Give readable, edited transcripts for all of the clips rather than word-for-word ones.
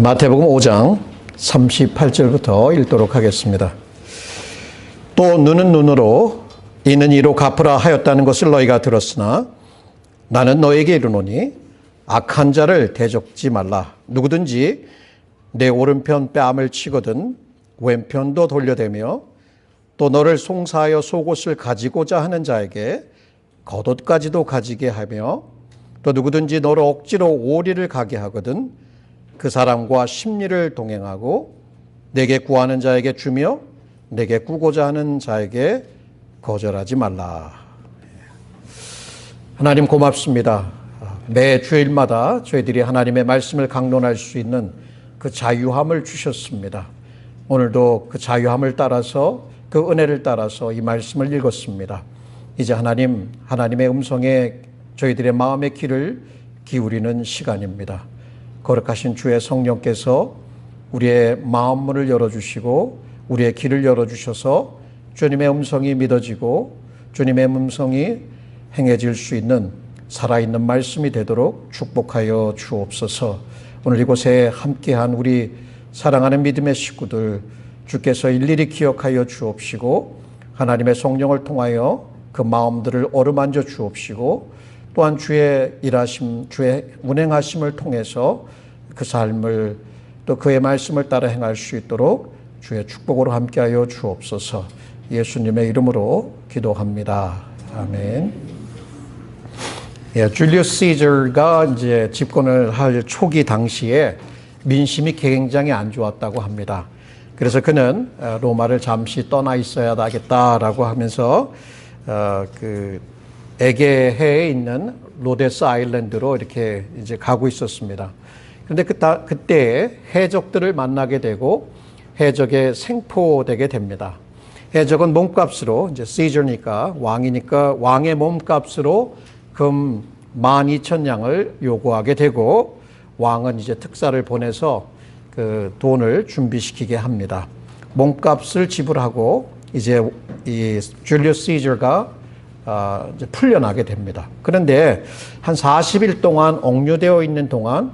마태복음 5장 38절부터 읽도록 하겠습니다. 또 눈은 눈으로 이는 이로 갚으라 하였다는 것을 너희가 들었으나 나는 너에게 이르노니 악한 자를 대적지 말라. 누구든지 내 오른편 뺨을 치거든 왼편도 돌려대며 또 너를 송사하여 속옷을 가지고자 하는 자에게 겉옷까지도 가지게 하며 또 누구든지 너를 억지로 오리를 가게 하거든 그 사람과 심리를 동행하고 내게 구하는 자에게 주며 내게 꾸고자 하는 자에게 거절하지 말라. 하나님 고맙습니다. 매 주일마다 저희들이 하나님의 말씀을 강론할 수 있는 그 자유함을 주셨습니다. 오늘도 그 자유함을 따라서 그 은혜를 따라서 이 말씀을 읽었습니다. 이제 하나님의 음성에 저희들의 마음의 귀를 기울이는 시간입니다. 거룩하신 주의 성령께서 우리의 마음문을 열어주시고 우리의 귀를 열어주셔서 주님의 음성이 믿어지고 주님의 음성이 행해질 수 있는 살아있는 말씀이 되도록 축복하여 주옵소서. 오늘 이곳에 함께한 우리 사랑하는 믿음의 식구들 주께서 일일이 기억하여 주옵시고 하나님의 성령을 통하여 그 마음들을 어루만져 주옵시고 또한 주의 일하심, 주의 운행하심을 통해서 그 삶을 또 그의 말씀을 따라 행할 수 있도록 주의 축복으로 함께하여 주옵소서. 예수님의 이름으로 기도합니다. 아멘. 줄리우스 시저가 이제 집권을 할 초기 당시에 민심이 굉장히 안 좋았다고 합니다. 그래서 그는 로마를 잠시 떠나 있어야 하겠다라고 하면서 그 에게해에 있는 로데스 아일랜드로 이렇게 이제 가고 있었습니다. 그런데 그때 해적들을 만나게 되고 해적에 생포되게 됩니다. 해적은 몸값으로 이제 시저니까 왕이니까 왕의 몸값으로 금 12,000냥을 요구하게 되고 왕은 이제 특사를 보내서 그 돈을 준비시키게 합니다. 몸값을 지불하고 이제 이 줄리우스 시저가 이제 풀려나게 됩니다. 그런데 한 40일 동안 억류되어 있는 동안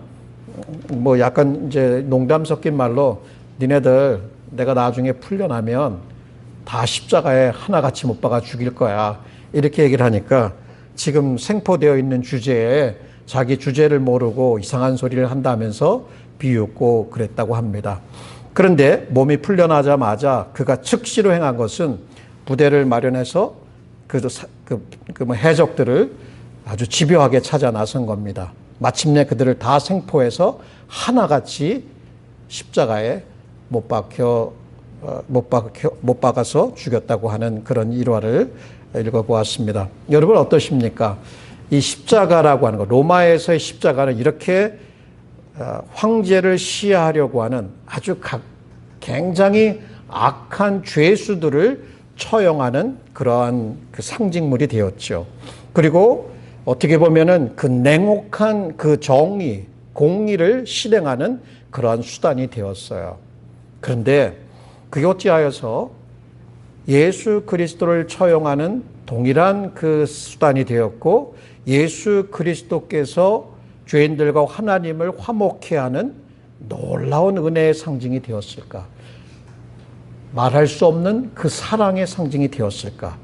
뭐 약간 이제 농담 섞인 말로 니네들 내가 나중에 풀려나면 다 십자가에 하나같이 못 박아 죽일 거야. 이렇게 얘기를 하니까 지금 생포되어 있는 주제에 자기 주제를 모르고 이상한 소리를 한다면서 비웃고 그랬다고 합니다. 그런데 몸이 풀려나자마자 그가 즉시로 행한 것은 부대를 마련해서 그 해적들을 아주 집요하게 찾아 나선 겁니다. 마침내 그들을 다 생포해서 하나같이 십자가에 못 박아서 죽였다고 하는 그런 일화를 읽어보았습니다. 여러분 어떠십니까? 이 십자가라고 하는 것, 로마에서의 십자가는 이렇게 황제를 시해하려고 하는 아주 굉장히 악한 죄수들을 처형하는 그러한 그 상징물이 되었죠. 그리고 어떻게 보면은 그 냉혹한 그 정의, 공의를 실행하는 그러한 수단이 되었어요. 그런데 그게 어찌하여서 예수 그리스도를 처형하는 동일한 그 수단이 되었고 예수 그리스도께서 죄인들과 하나님을 화목케 하는 놀라운 은혜의 상징이 되었을까? 말할 수 없는 그 사랑의 상징이 되었을까?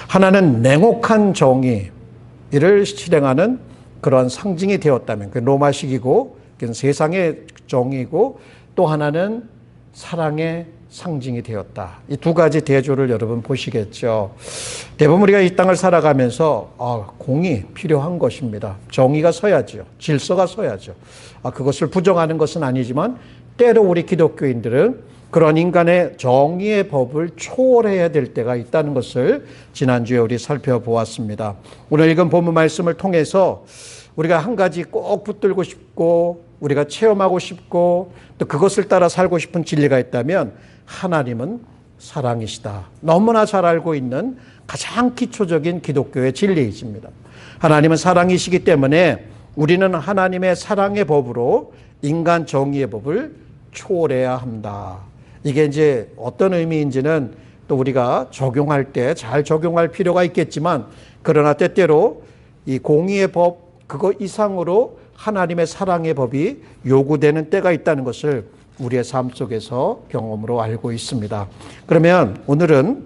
하나는 냉혹한 정의를 실행하는 그러한 상징이 되었다면, 그 로마식이고, 그건 세상의 정의고, 또 하나는 사랑의 상징이 되었다. 이 두 가지 대조를 여러분 보시겠죠. 대부분 우리가 이 땅을 살아가면서 공이 필요한 것입니다. 정의가 서야죠. 질서가 서야죠. 그것을 부정하는 것은 아니지만 때로 우리 기독교인들은 그런 인간의 정의의 법을 초월해야 될 때가 있다는 것을 지난주에 우리 살펴보았습니다. 오늘 읽은 본문 말씀을 통해서 우리가 한 가지 꼭 붙들고 싶고 우리가 체험하고 싶고 또 그것을 따라 살고 싶은 진리가 있다면 하나님은 사랑이시다. 너무나 잘 알고 있는 가장 기초적인 기독교의 진리이십니다. 하나님은 사랑이시기 때문에 우리는 하나님의 사랑의 법으로 인간 정의의 법을 초월해야 한다. 이게 이제 어떤 의미인지는 또 우리가 적용할 때 잘 적용할 필요가 있겠지만 그러나 때때로 이 공의의 법 그거 이상으로 하나님의 사랑의 법이 요구되는 때가 있다는 것을 우리의 삶 속에서 경험으로 알고 있습니다. 그러면 오늘은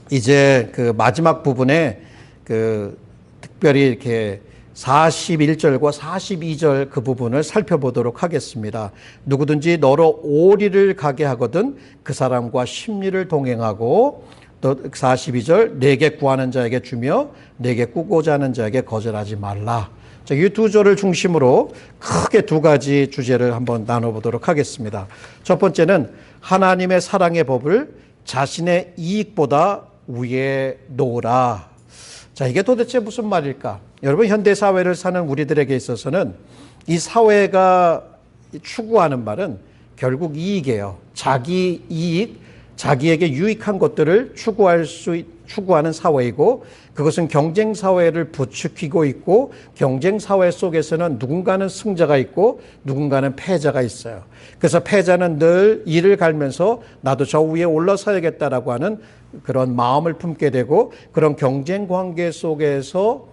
이제 그 마지막 부분에 그 특별히 이렇게 41절과 42절 그 부분을 살펴보도록 하겠습니다. 누구든지 너로 오리를 가게 하거든 그 사람과 심리를 동행하고, 또 42절 내게 구하는 자에게 주며 내게 꾸고자 하는 자에게 거절하지 말라. 이 두 절을 중심으로 크게 두 가지 주제를 한번 나눠보도록 하겠습니다. 첫 번째는 하나님의 사랑의 법을 자신의 이익보다 위에 놓으라. 자, 이게 도대체 무슨 말일까? 여러분, 현대 사회를 사는 우리들에게 있어서는 이 사회가 추구하는 말은 결국 이익이에요. 자기 이익, 자기에게 유익한 것들을 추구하는 사회이고, 그것은 경쟁 사회를 부추기고 있고, 경쟁 사회 속에서는 누군가는 승자가 있고 누군가는 패자가 있어요. 그래서 패자는 늘 이를 갈면서 나도 저 위에 올라서야겠다라고 하는 그런 마음을 품게 되고, 그런 경쟁 관계 속에서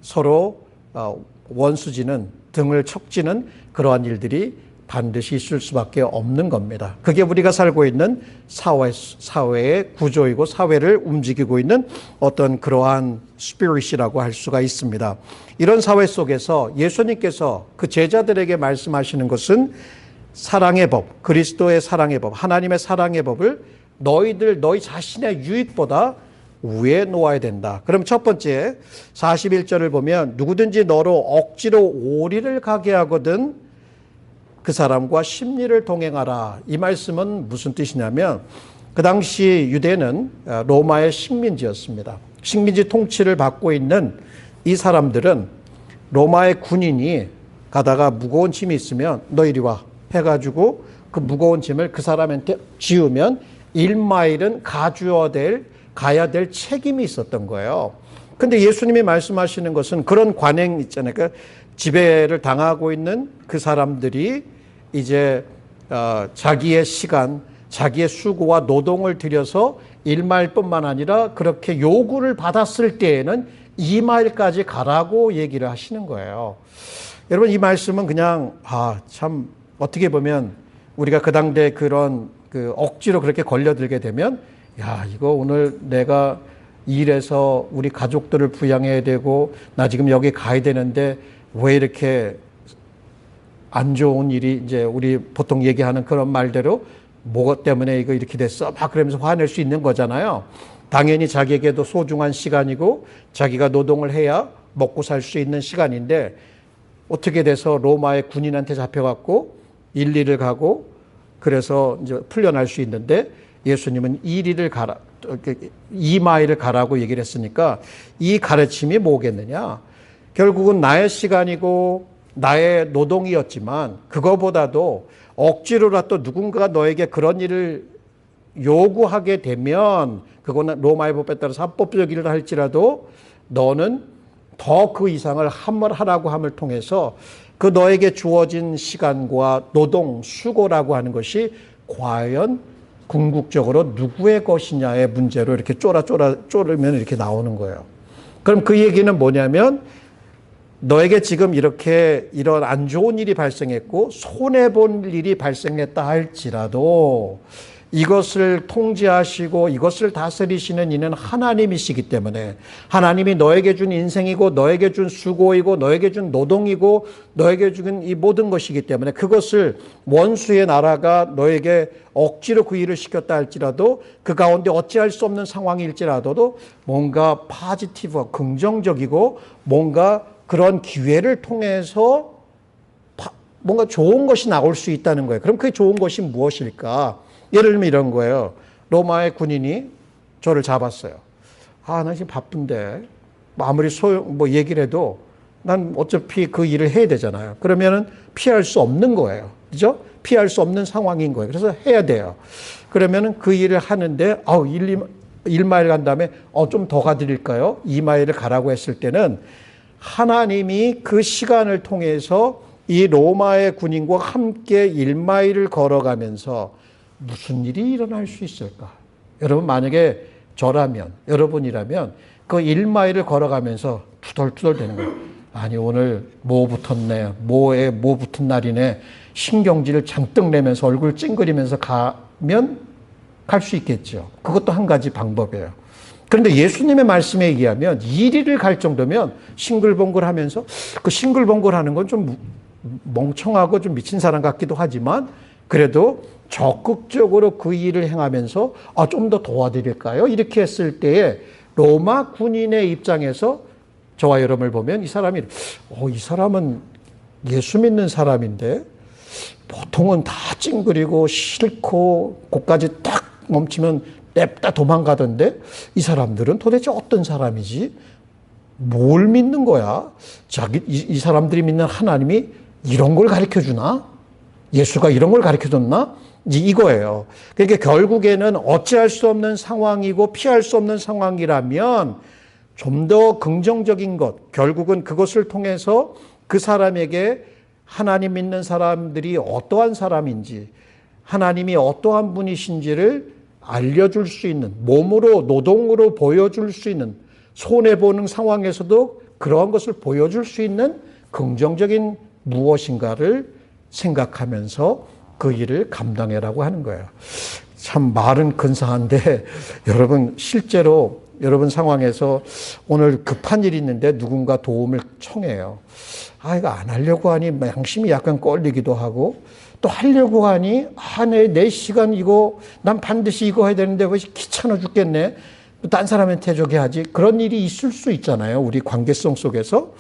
서로 원수지는, 등을 척지는 그러한 일들이 반드시 있을 수밖에 없는 겁니다. 그게 우리가 살고 있는 사회의 구조이고 사회를 움직이고 있는 어떤 그러한 스피릿이라고 할 수가 있습니다. 이런 사회 속에서 예수님께서 그 제자들에게 말씀하시는 것은 사랑의 법, 그리스도의 사랑의 법, 하나님의 사랑의 법을 너희 자신의 유익보다 위에 놓아야 된다. 그럼 첫 번째 41절을 보면 누구든지 너로 억지로 오리를 가게 하거든 그 사람과 심리를 동행하라. 이 말씀은 무슨 뜻이냐면, 그 당시 유대는 로마의 식민지였습니다. 식민지 통치를 받고 있는 이 사람들은 로마의 군인이 가다가 무거운 짐이 있으면 너 이리 와 해가지고 그 무거운 짐을 그 사람한테 지우면 1마일은 가야 될 책임이 있었던 거예요. 근데 예수님이 말씀하시는 것은 그런 관행 있잖아요. 그러니까 지배를 당하고 있는 그 사람들이 이제 자기의 시간, 자기의 수고와 노동을 들여서 1마일뿐만 아니라 그렇게 요구를 받았을 때에는 2마일까지 가라고 얘기를 하시는 거예요. 여러분, 이 말씀은 그냥 참 어떻게 보면 우리가 그 당대 그런 억지로 그렇게 걸려들게 되면, 야, 이거 오늘 내가 일해서 우리 가족들을 부양해야 되고 나 지금 여기 가야 되는데 왜 이렇게 안 좋은 일이, 이제 우리 보통 얘기하는 그런 말대로 뭐 때문에 이거 이렇게 됐어 막 그러면서 화낼 수 있는 거잖아요. 당연히 자기에게도 소중한 시간이고 자기가 노동을 해야 먹고 살 수 있는 시간인데, 어떻게 돼서 로마의 군인한테 잡혀갖고 1리를 가고 그래서 이제 풀려날 수 있는데, 예수님은 2마일을 가라고 얘기를 했으니까 이 가르침이 뭐겠느냐? 결국은 나의 시간이고 나의 노동이었지만 그거보다도 억지로라도 누군가가 너에게 그런 일을 요구하게 되면, 그거는 로마의 법에 따라서 합법적 일을 할지라도 너는 더 그 이상을 하라고 함을 통해서 그 너에게 주어진 시간과 노동, 수고라고 하는 것이 과연 궁극적으로 누구의 것이냐의 문제로 이렇게 쪼르면 이렇게 나오는 거예요. 그럼 그 얘기는 뭐냐면, 너에게 지금 이런 안 좋은 일이 발생했고 손해본 일이 발생했다 할지라도 이것을 통제하시고 이것을 다스리시는 이는 하나님이시기 때문에, 하나님이 너에게 준 인생이고 너에게 준 수고이고 너에게 준 노동이고 너에게 준 이 모든 것이기 때문에, 그것을 원수의 나라가 너에게 억지로 그 일을 시켰다 할지라도 그 가운데 어찌할 수 없는 상황일지라도 뭔가 파지티브와 긍정적이고 뭔가 그런 기회를 통해서 뭔가 좋은 것이 나올 수 있다는 거예요. 그럼 그 좋은 것이 무엇일까? 예를 들면 이런 거예요. 로마의 군인이 저를 잡았어요. 나 지금 바쁜데 아무리 얘기를 해도 난 어차피 그 일을 해야 되잖아요. 그러면은 피할 수 없는 거예요. 그죠? 피할 수 없는 상황인 거예요. 그래서 해야 돼요. 그러면은 그 일을 하는데 1마일 간 다음에 좀 더 가드릴까요? 2마일을 가라고 했을 때는 하나님이 그 시간을 통해서 이 로마의 군인과 함께 1마일을 걸어가면서 무슨 일이 일어날 수 있을까? 여러분, 만약에 여러분이라면 그 1마일을 걸어가면서 투덜투덜 되는 거예요. 아니 오늘 뭐 붙었네, 뭐에 뭐 붙은 날이네, 신경질을 잔뜩 내면서 얼굴 찡그리면서 가면 갈 수 있겠죠. 그것도 한 가지 방법이에요. 그런데 예수님의 말씀에 의하면 이리를 갈 정도면 싱글벙글하면서, 그 싱글벙글하는 건 좀 멍청하고 좀 미친 사람 같기도 하지만 그래도 적극적으로 그 일을 행하면서 좀 더 도와드릴까요? 이렇게 했을 때에 로마 군인의 입장에서 저와 여러분을 보면 이 사람이 이 사람은 예수 믿는 사람인데 보통은 다 찡그리고 싫고 곳까지 딱 멈추면 냅다 도망가던데 이 사람들은 도대체 어떤 사람이지? 뭘 믿는 거야? 이 사람들이 믿는 하나님이 이런 걸 가르쳐 주나? 예수가 이런 걸 가르쳐 줬나? 이거예요. 그러니까 결국에는 어찌할 수 없는 상황이고 피할 수 없는 상황이라면 좀 더 긍정적인 것, 결국은 그것을 통해서 그 사람에게 하나님 믿는 사람들이 어떠한 사람인지, 하나님이 어떠한 분이신지를 알려줄 수 있는, 몸으로 노동으로 보여줄 수 있는, 손해보는 상황에서도 그러한 것을 보여줄 수 있는 긍정적인 무엇인가를 생각하면서 그 일을 감당해라고 하는 거예요. 참 말은 근사한데 여러분 실제로 여러분 상황에서 오늘 급한 일이 있는데 누군가 도움을 청해요. 이거 안 하려고 하니 양심이 약간 껄리기도 하고 또 하려고 하니 내 시간 이거 난 반드시 이거 해야 되는데 왜 귀찮아 죽겠네. 딴 사람한테 저기 하지. 그런 일이 있을 수 있잖아요. 우리 관계성 속에서.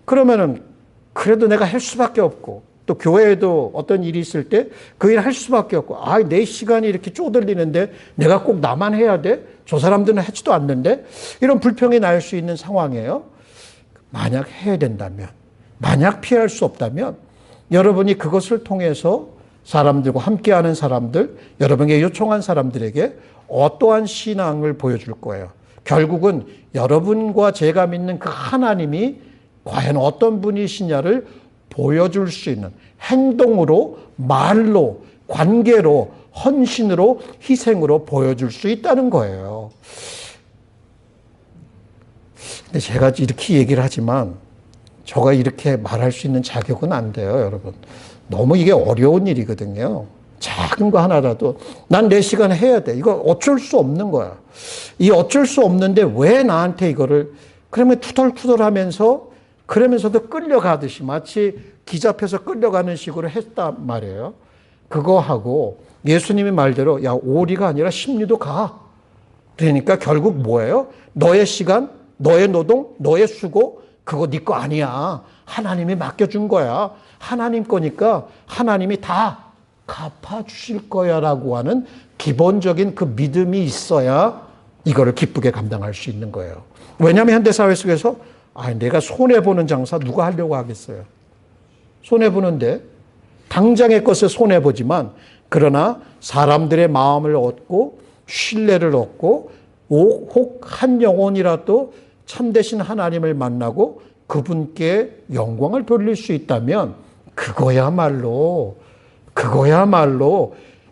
그러면은 그래도 내가 할 수밖에 없고 또 교회에도 어떤 일이 있을 때 그 일 할 수밖에 없고 내 시간이 이렇게 쪼들리는데 내가 꼭 나만 해야 돼? 저 사람들은 하지도 않는데? 이런 불평이 날 수 있는 상황이에요. 만약 해야 된다면, 만약 피할 수 없다면 여러분이 그것을 통해서 사람들과 함께하는 사람들, 여러분에게 요청한 사람들에게 어떠한 신앙을 보여줄 거예요. 결국은 여러분과 제가 믿는 그 하나님이 과연 어떤 분이시냐를 보여줄 수 있는 행동으로, 말로, 관계로, 헌신으로, 희생으로 보여줄 수 있다는 거예요. 근데 제가 이렇게 얘기를 하지만 저가 이렇게 말할 수 있는 자격은 안 돼요, 여러분. 너무 이게 어려운 일이거든요. 작은 거 하나라도 난 내 시간에 해야 돼. 이거 어쩔 수 없는 거야. 이 어쩔 수 없는데 왜 나한테 이거를, 그러면 투덜투덜하면서 그러면서도 끌려가듯이 마치 기잡혀서 끌려가는 식으로 했단 말이에요. 그거 하고 예수님의 말대로 오리가 아니라 십리도 가. 그러니까 결국 뭐예요? 너의 시간, 너의 노동, 너의 수고 그거 네 거 아니야. 하나님이 맡겨준 거야. 하나님 거니까 하나님이 다 갚아주실 거야 라고 하는 기본적인 그 믿음이 있어야 이거를 기쁘게 감당할 수 있는 거예요. 왜냐하면 현대사회 속에서 내가 손해보는 장사 누가 하려고 하겠어요. 손해보는데 당장의 것을 손해보지만 그러나 사람들의 마음을 얻고 신뢰를 얻고 혹 한 영혼이라도 참되신 하나님을 만나고 그분께 영광을 돌릴 수 있다면 그거야말로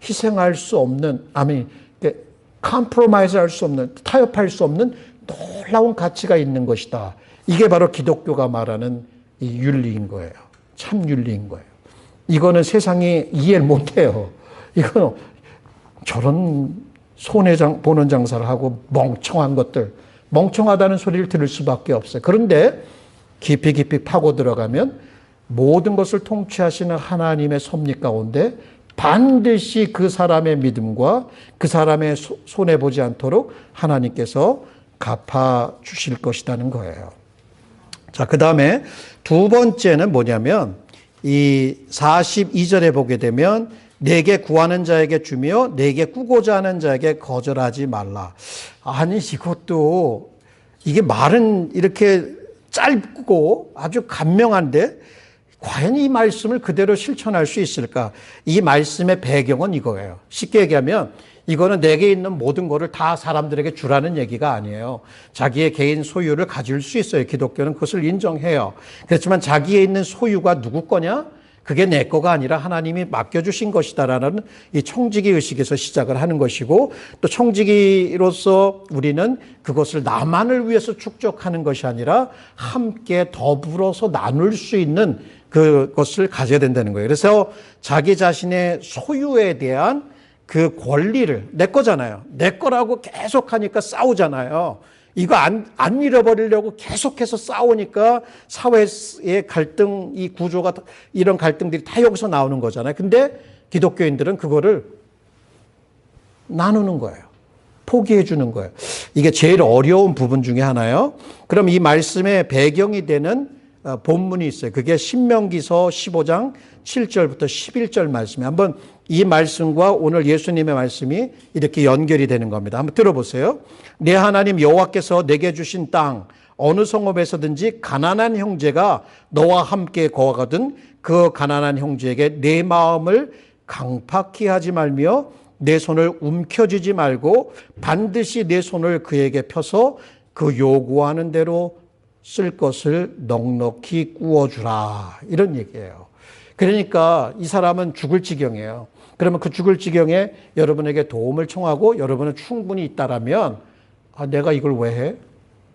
희생할 수 없는, 컴프로마이즈 할 수 없는, 타협할 수 없는 놀라운 가치가 있는 것이다. 이게 바로 기독교가 말하는 이 윤리인 거예요. 참 윤리인 거예요. 이거는 세상이 이해를 못해요. 이거는 저런 손해보는 장사를 하고 멍청한 것들, 멍청하다는 소리를 들을 수밖에 없어요. 그런데 깊이 파고 들어가면 모든 것을 통치하시는 하나님의 섭리 가운데 반드시 그 사람의 믿음과 그 사람의 손해보지 않도록 하나님께서 갚아주실 것이라는 거예요. 자, 그 다음에 두 번째는 뭐냐면 이 42절에 보게 되면 내게 구하는 자에게 주며 내게 꾸고자 하는 자에게 거절하지 말라. 이게 말은 이렇게 짧고 아주 간명한데 과연 이 말씀을 그대로 실천할 수 있을까? 이 말씀의 배경은 이거예요. 쉽게 얘기하면 이거는 내게 있는 모든 것을 다 사람들에게 주라는 얘기가 아니에요. 자기의 개인 소유를 가질 수 있어요. 기독교는 그것을 인정해요. 그렇지만 자기에 있는 소유가 누구 거냐? 그게 내 거가 아니라 하나님이 맡겨주신 것이다라는 이 청지기 의식에서 시작을 하는 것이고, 또 청지기로서 우리는 그것을 나만을 위해서 축적하는 것이 아니라 함께 더불어서 나눌 수 있는 그것을 가져야 된다는 거예요. 그래서 자기 자신의 소유에 대한 그 권리를, 내 거잖아요. 내 거라고 계속 하니까 싸우잖아요. 이거 안 잃어버리려고 계속해서 싸우니까 사회의 갈등, 이 구조가, 이런 갈등들이 다 여기서 나오는 거잖아요. 근데 기독교인들은 그거를 나누는 거예요. 포기해 주는 거예요. 이게 제일 어려운 부분 중에 하나요. 그럼 이 말씀의 배경이 되는 본문이 있어요. 그게 신명기서 15장 7절부터 11절 말씀이에요. 한번 이 말씀과 오늘 예수님의 말씀이 이렇게 연결이 되는 겁니다. 한번 들어보세요. 내 하나님 여호와께서 내게 주신 땅 어느 성읍에서든지 가난한 형제가 너와 함께 거하거든 그 가난한 형제에게 내 마음을 강팍히 하지 말며 내 손을 움켜쥐지 말고 반드시 내 손을 그에게 펴서 그 요구하는 대로 쓸 것을 넉넉히 구워주라. 이런 얘기예요. 그러니까 이 사람은 죽을 지경이에요. 그러면 그 죽을 지경에 여러분에게 도움을 청하고 여러분은 충분히 있다라면, 아, 내가 이걸 왜 해?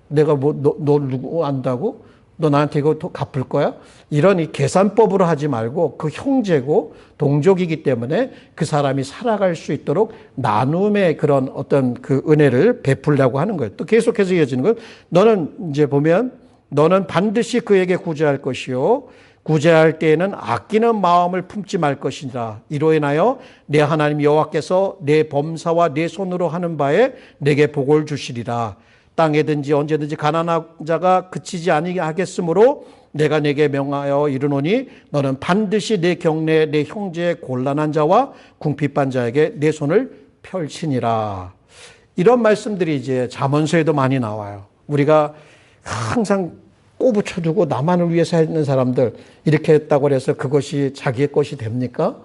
내가 너 누구 안다고? 너 나한테 이거 갚을 거야? 이런 이 계산법으로 하지 말고 그 형제고 동족이기 때문에 그 사람이 살아갈 수 있도록 나눔의 그런 어떤 그 은혜를 베풀려고 하는 거예요. 또 계속해서 이어지는 건, 너는 이제 보면 너는 반드시 그에게 구제할 것이요 구제할 때에는 아끼는 마음을 품지 말 것이니라. 이로 인하여 내 하나님 여호와께서 내 범사와 내 손으로 하는 바에 내게 복을 주시리라. 땅에든지 언제든지 가난한 자가 그치지 아니하겠으므로 내가 내게 명하여 이르노니 너는 반드시 내 경내에 내 형제의 곤란한 자와 궁핍한 자에게 내 손을 펼치니라. 이런 말씀들이 이제 잠언서에도 많이 나와요. 우리가 항상 꼬부쳐주고 나만을 위해서 했는 사람들, 이렇게 했다고 해서 그것이 자기의 것이 됩니까?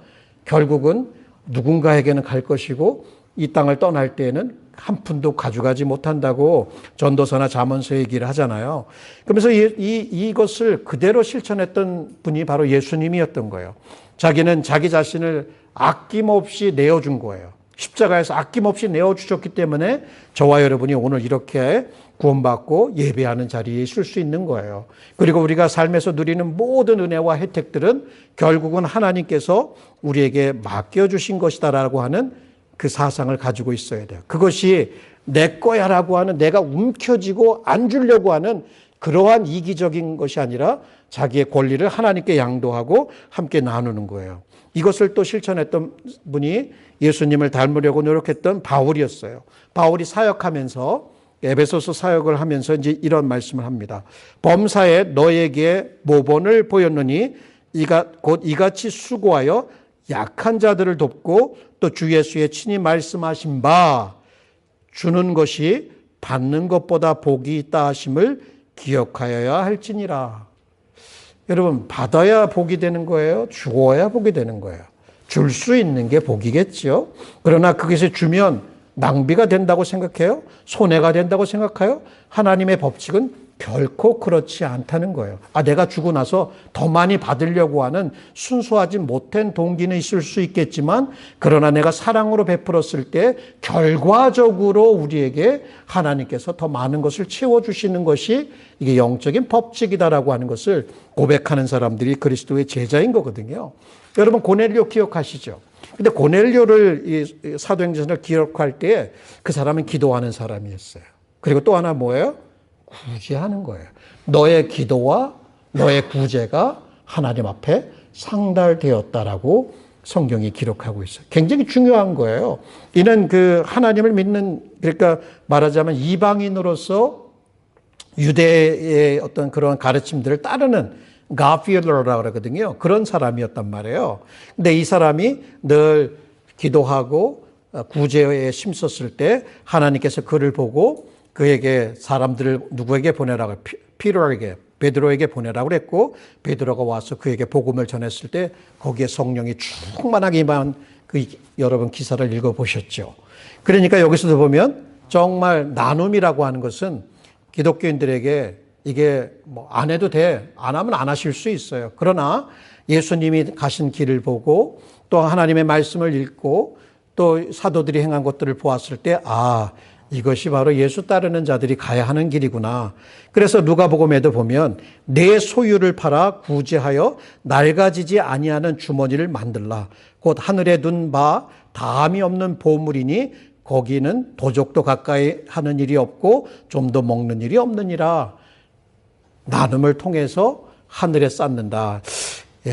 결국은 누군가에게는 갈 것이고 이 땅을 떠날 때에는 한 푼도 가져가지 못한다고 전도서나 잠언서 얘기를 하잖아요. 그러면서 이것을 그대로 실천했던 분이 바로 예수님이었던 거예요. 자기는 자기 자신을 아낌없이 내어준 거예요. 십자가에서 아낌없이 내어주셨기 때문에 저와 여러분이 오늘 이렇게 구원받고 예배하는 자리에 있을 수 있는 거예요. 그리고 우리가 삶에서 누리는 모든 은혜와 혜택들은 결국은 하나님께서 우리에게 맡겨주신 것이다라고 하는 그 사상을 가지고 있어야 돼요. 그것이 내 거야라고 하는, 내가 움켜쥐고 안 주려고 하는 그러한 이기적인 것이 아니라 자기의 권리를 하나님께 양도하고 함께 나누는 거예요. 이것을 또 실천했던 분이 예수님을 닮으려고 노력했던 바울이었어요. 바울이 사역하면서, 에베소서 사역을 하면서 이제 이런 말씀을 합니다. 범사에 너에게 모본을 보였느니 곧 이같이 수고하여 약한 자들을 돕고 또 주 예수의 친히 말씀하신 바 주는 것이 받는 것보다 복이 있다 하심을 기억하여야 할지니라. 여러분, 받아야 복이 되는 거예요? 주어야 복이 되는 거예요? 줄 수 있는 게 복이겠죠. 그러나 그것을 주면 낭비가 된다고 생각해요? 손해가 된다고 생각해요? 하나님의 법칙은 결코 그렇지 않다는 거예요. 내가 주고 나서 더 많이 받으려고 하는 순수하지 못한 동기는 있을 수 있겠지만, 그러나 내가 사랑으로 베풀었을 때 결과적으로 우리에게 하나님께서 더 많은 것을 채워주시는 것이 이게 영적인 법칙이다라고 하는 것을 고백하는 사람들이 그리스도의 제자인 거거든요. 여러분, 고넬료 기억하시죠? 근데 고넬료를 이 사도행전을 기록할 때 그 사람은 기도하는 사람이었어요. 그리고 또 하나 뭐예요? 구제하는 거예요. 너의 기도와 너의 구제가 하나님 앞에 상달되었다라고 성경이 기록하고 있어요. 굉장히 중요한 거예요. 이는 그 하나님을 믿는, 그러니까 말하자면 이방인으로서 유대의 어떤 그런 가르침들을 따르는 가필러라고 그러거든요. 그런 사람이었단 말이에요. 근데 이 사람이 늘 기도하고 구제에 힘썼을 때 하나님께서 그를 보고 그에게 사람들을 누구에게 보내라고, 피로에게, 베드로에게 보내라고 그랬고, 베드로가 와서 그에게 복음을 전했을 때 거기에 성령이 충만하게 임한 그 여러분 기사를 읽어보셨죠. 그러니까 여기서도 보면 정말 나눔이라고 하는 것은 기독교인들에게 이게 뭐 안 해도 돼, 안 하면 안 하실 수 있어요. 그러나 예수님이 가신 길을 보고 또 하나님의 말씀을 읽고 또 사도들이 행한 것들을 보았을 때 이것이 바로 예수 따르는 자들이 가야 하는 길이구나. 그래서 누가복음에도 보면 내 소유를 팔아 구제하여 낡아지지 아니하는 주머니를 만들라. 곧 하늘에 둔 바 다함이 없는 보물이니 거기는 도적도 가까이 하는 일이 없고 좀도 먹는 일이 없느니라. 나눔을 통해서 하늘에 쌓는다.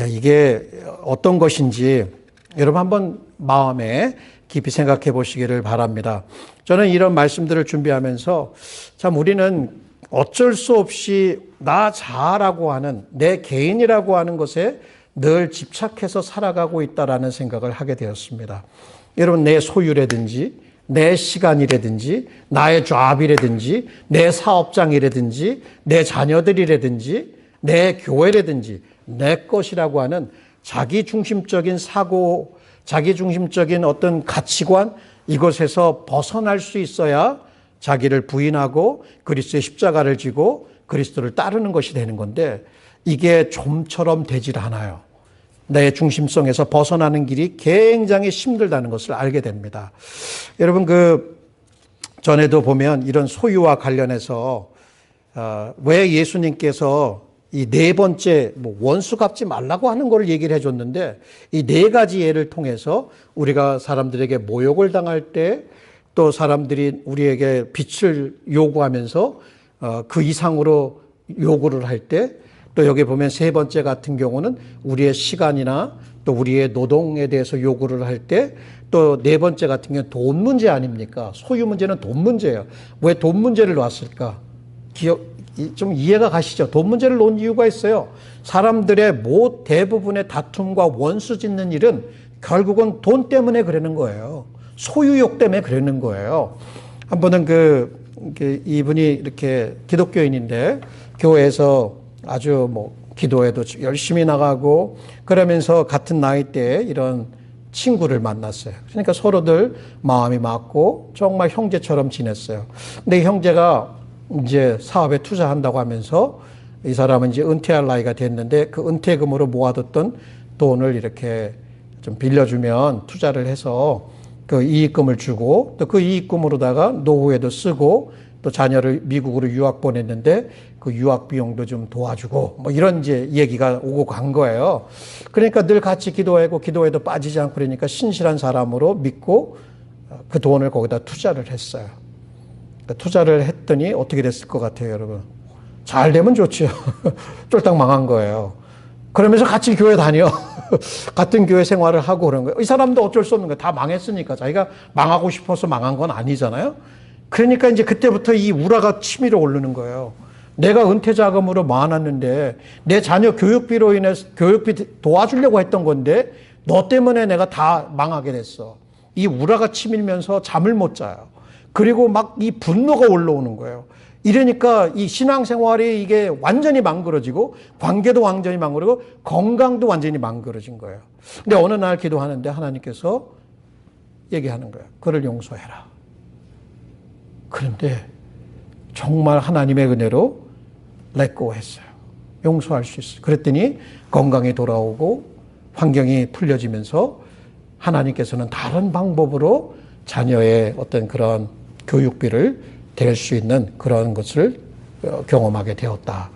이게 어떤 것인지 여러분 한번 마음에 깊이 생각해 보시기를 바랍니다. 저는 이런 말씀들을 준비하면서 참 우리는 어쩔 수 없이 나 자라고 하는 내 개인이라고 하는 것에 늘 집착해서 살아가고 있다라는 생각을 하게 되었습니다. 여러분 내 소유라든지 내 시간이라든지 나의 잡이라든지 내 사업장이라든지 내 자녀들이라든지 내 교회라든지 내 것이라고 하는 자기중심적인 사고, 자기중심적인 어떤 가치관, 이것에서 벗어날 수 있어야 자기를 부인하고 그리스도의 십자가를 지고 그리스도를 따르는 것이 되는 건데 이게 좀처럼 되질 않아요. 내 중심성에서 벗어나는 길이 굉장히 힘들다는 것을 알게 됩니다. 여러분 전에도 보면 이런 소유와 관련해서 왜 예수님께서 이 네 번째 원수 갚지 말라고 하는 걸 얘기를 해줬는데 이 네 가지 예를 통해서 우리가 사람들에게 모욕을 당할 때 또 사람들이 우리에게 빚을 요구하면서 그 이상으로 요구를 할 때 또 여기 보면 세 번째 같은 경우는 우리의 시간이나 또 우리의 노동에 대해서 요구를 할 때 또 네 번째 같은 경우는 돈 문제 아닙니까? 소유 문제는 돈 문제예요. 왜 돈 문제를 놨을까? 좀 이해가 가시죠? 돈 문제를 놓은 이유가 있어요. 사람들의 대부분의 다툼과 원수 짓는 일은 결국은 돈 때문에 그러는 거예요. 소유욕 때문에 그러는 거예요. 한 번은 이분이 이렇게 기독교인인데 교회에서 아주 기도에도 열심히 나가고 그러면서 같은 나이대에 이런 친구를 만났어요. 그러니까 서로들 마음이 맞고 정말 형제처럼 지냈어요. 근데 이 형제가 이제 사업에 투자한다고 하면서 이 사람은 이제 은퇴할 나이가 됐는데 그 은퇴금으로 모아뒀던 돈을 이렇게 좀 빌려주면 투자를 해서 그 이익금을 주고 또 그 이익금으로다가 노후에도 쓰고 또 자녀를 미국으로 유학 보냈는데 그 유학 비용도 좀 도와주고 이런 이제 얘기가 오고 간 거예요. 그러니까 늘 같이 기도하고 기도에도 빠지지 않고 그러니까 신실한 사람으로 믿고 그 돈을 거기다 투자를 했어요. 투자를 했더니 어떻게 됐을 것 같아요, 여러분? 잘 되면 좋죠. 쫄딱 망한 거예요. 그러면서 같이 교회 다녀. 같은 교회 생활을 하고 그런 거예요. 이 사람도 어쩔 수 없는 거예요. 다 망했으니까. 자기가 망하고 싶어서 망한 건 아니잖아요. 그러니까 이제 그때부터 이 우라가 치밀어 오르는 거예요. 내가 은퇴 자금으로 모아놨는데 내 자녀 교육비로 인해서 교육비 도와주려고 했던 건데 너 때문에 내가 다 망하게 됐어. 이 우라가 치밀면서 잠을 못 자요. 그리고 막 이 분노가 올라오는 거예요. 이러니까 이 신앙생활이 이게 완전히 망그러지고 관계도 완전히 망그러지고 건강도 완전히 망그러진 거예요. 근데 어느 날 기도하는데 하나님께서 얘기하는 거예요. 그를 용서해라. 그런데 정말 하나님의 은혜로 렛고 했어요. 용서할 수 있어요. 그랬더니 건강이 돌아오고 환경이 풀려지면서 하나님께서는 다른 방법으로 자녀의 어떤 그런 교육비를 될 수 있는 그런 것을 경험하게 되었다.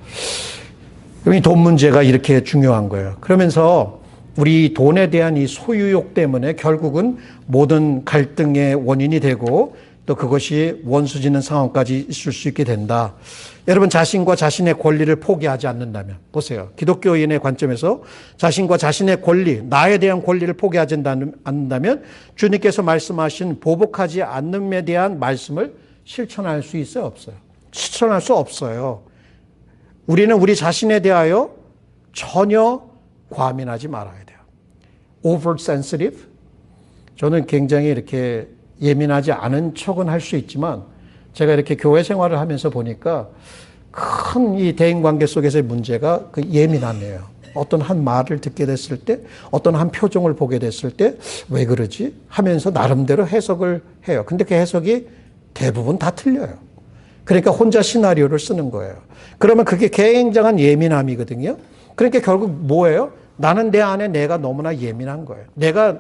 이 돈 문제가 이렇게 중요한 거예요. 그러면서 우리 돈에 대한 이 소유욕 때문에 결국은 모든 갈등의 원인이 되고 또 그것이 원수 짓는 상황까지 있을 수 있게 된다. 여러분 자신과 자신의 권리를 포기하지 않는다면 보세요. 기독교인의 관점에서 자신과 자신의 권리, 나에 대한 권리를 포기하지 않는다면 주님께서 말씀하신 보복하지 않음에 대한 말씀을 실천할 수 있어요? 없어요? 실천할 수 없어요. 우리는 우리 자신에 대하여 전혀 과민하지 말아야 돼요. oversensitive. 저는 굉장히 이렇게 예민하지 않은 척은 할 수 있지만 제가 이렇게 교회 생활을 하면서 보니까 큰 이 대인관계 속에서의 문제가 그 예민함이에요. 어떤 한 말을 듣게 됐을 때, 어떤 한 표정을 보게 됐을 때 왜 그러지? 하면서 나름대로 해석을 해요. 근데 그 해석이 대부분 다 틀려요. 그러니까 혼자 시나리오를 쓰는 거예요. 그러면 그게 굉장한 예민함이거든요. 그러니까 결국 뭐예요? 나는 내 안에 내가 너무나 예민한 거예요. 내가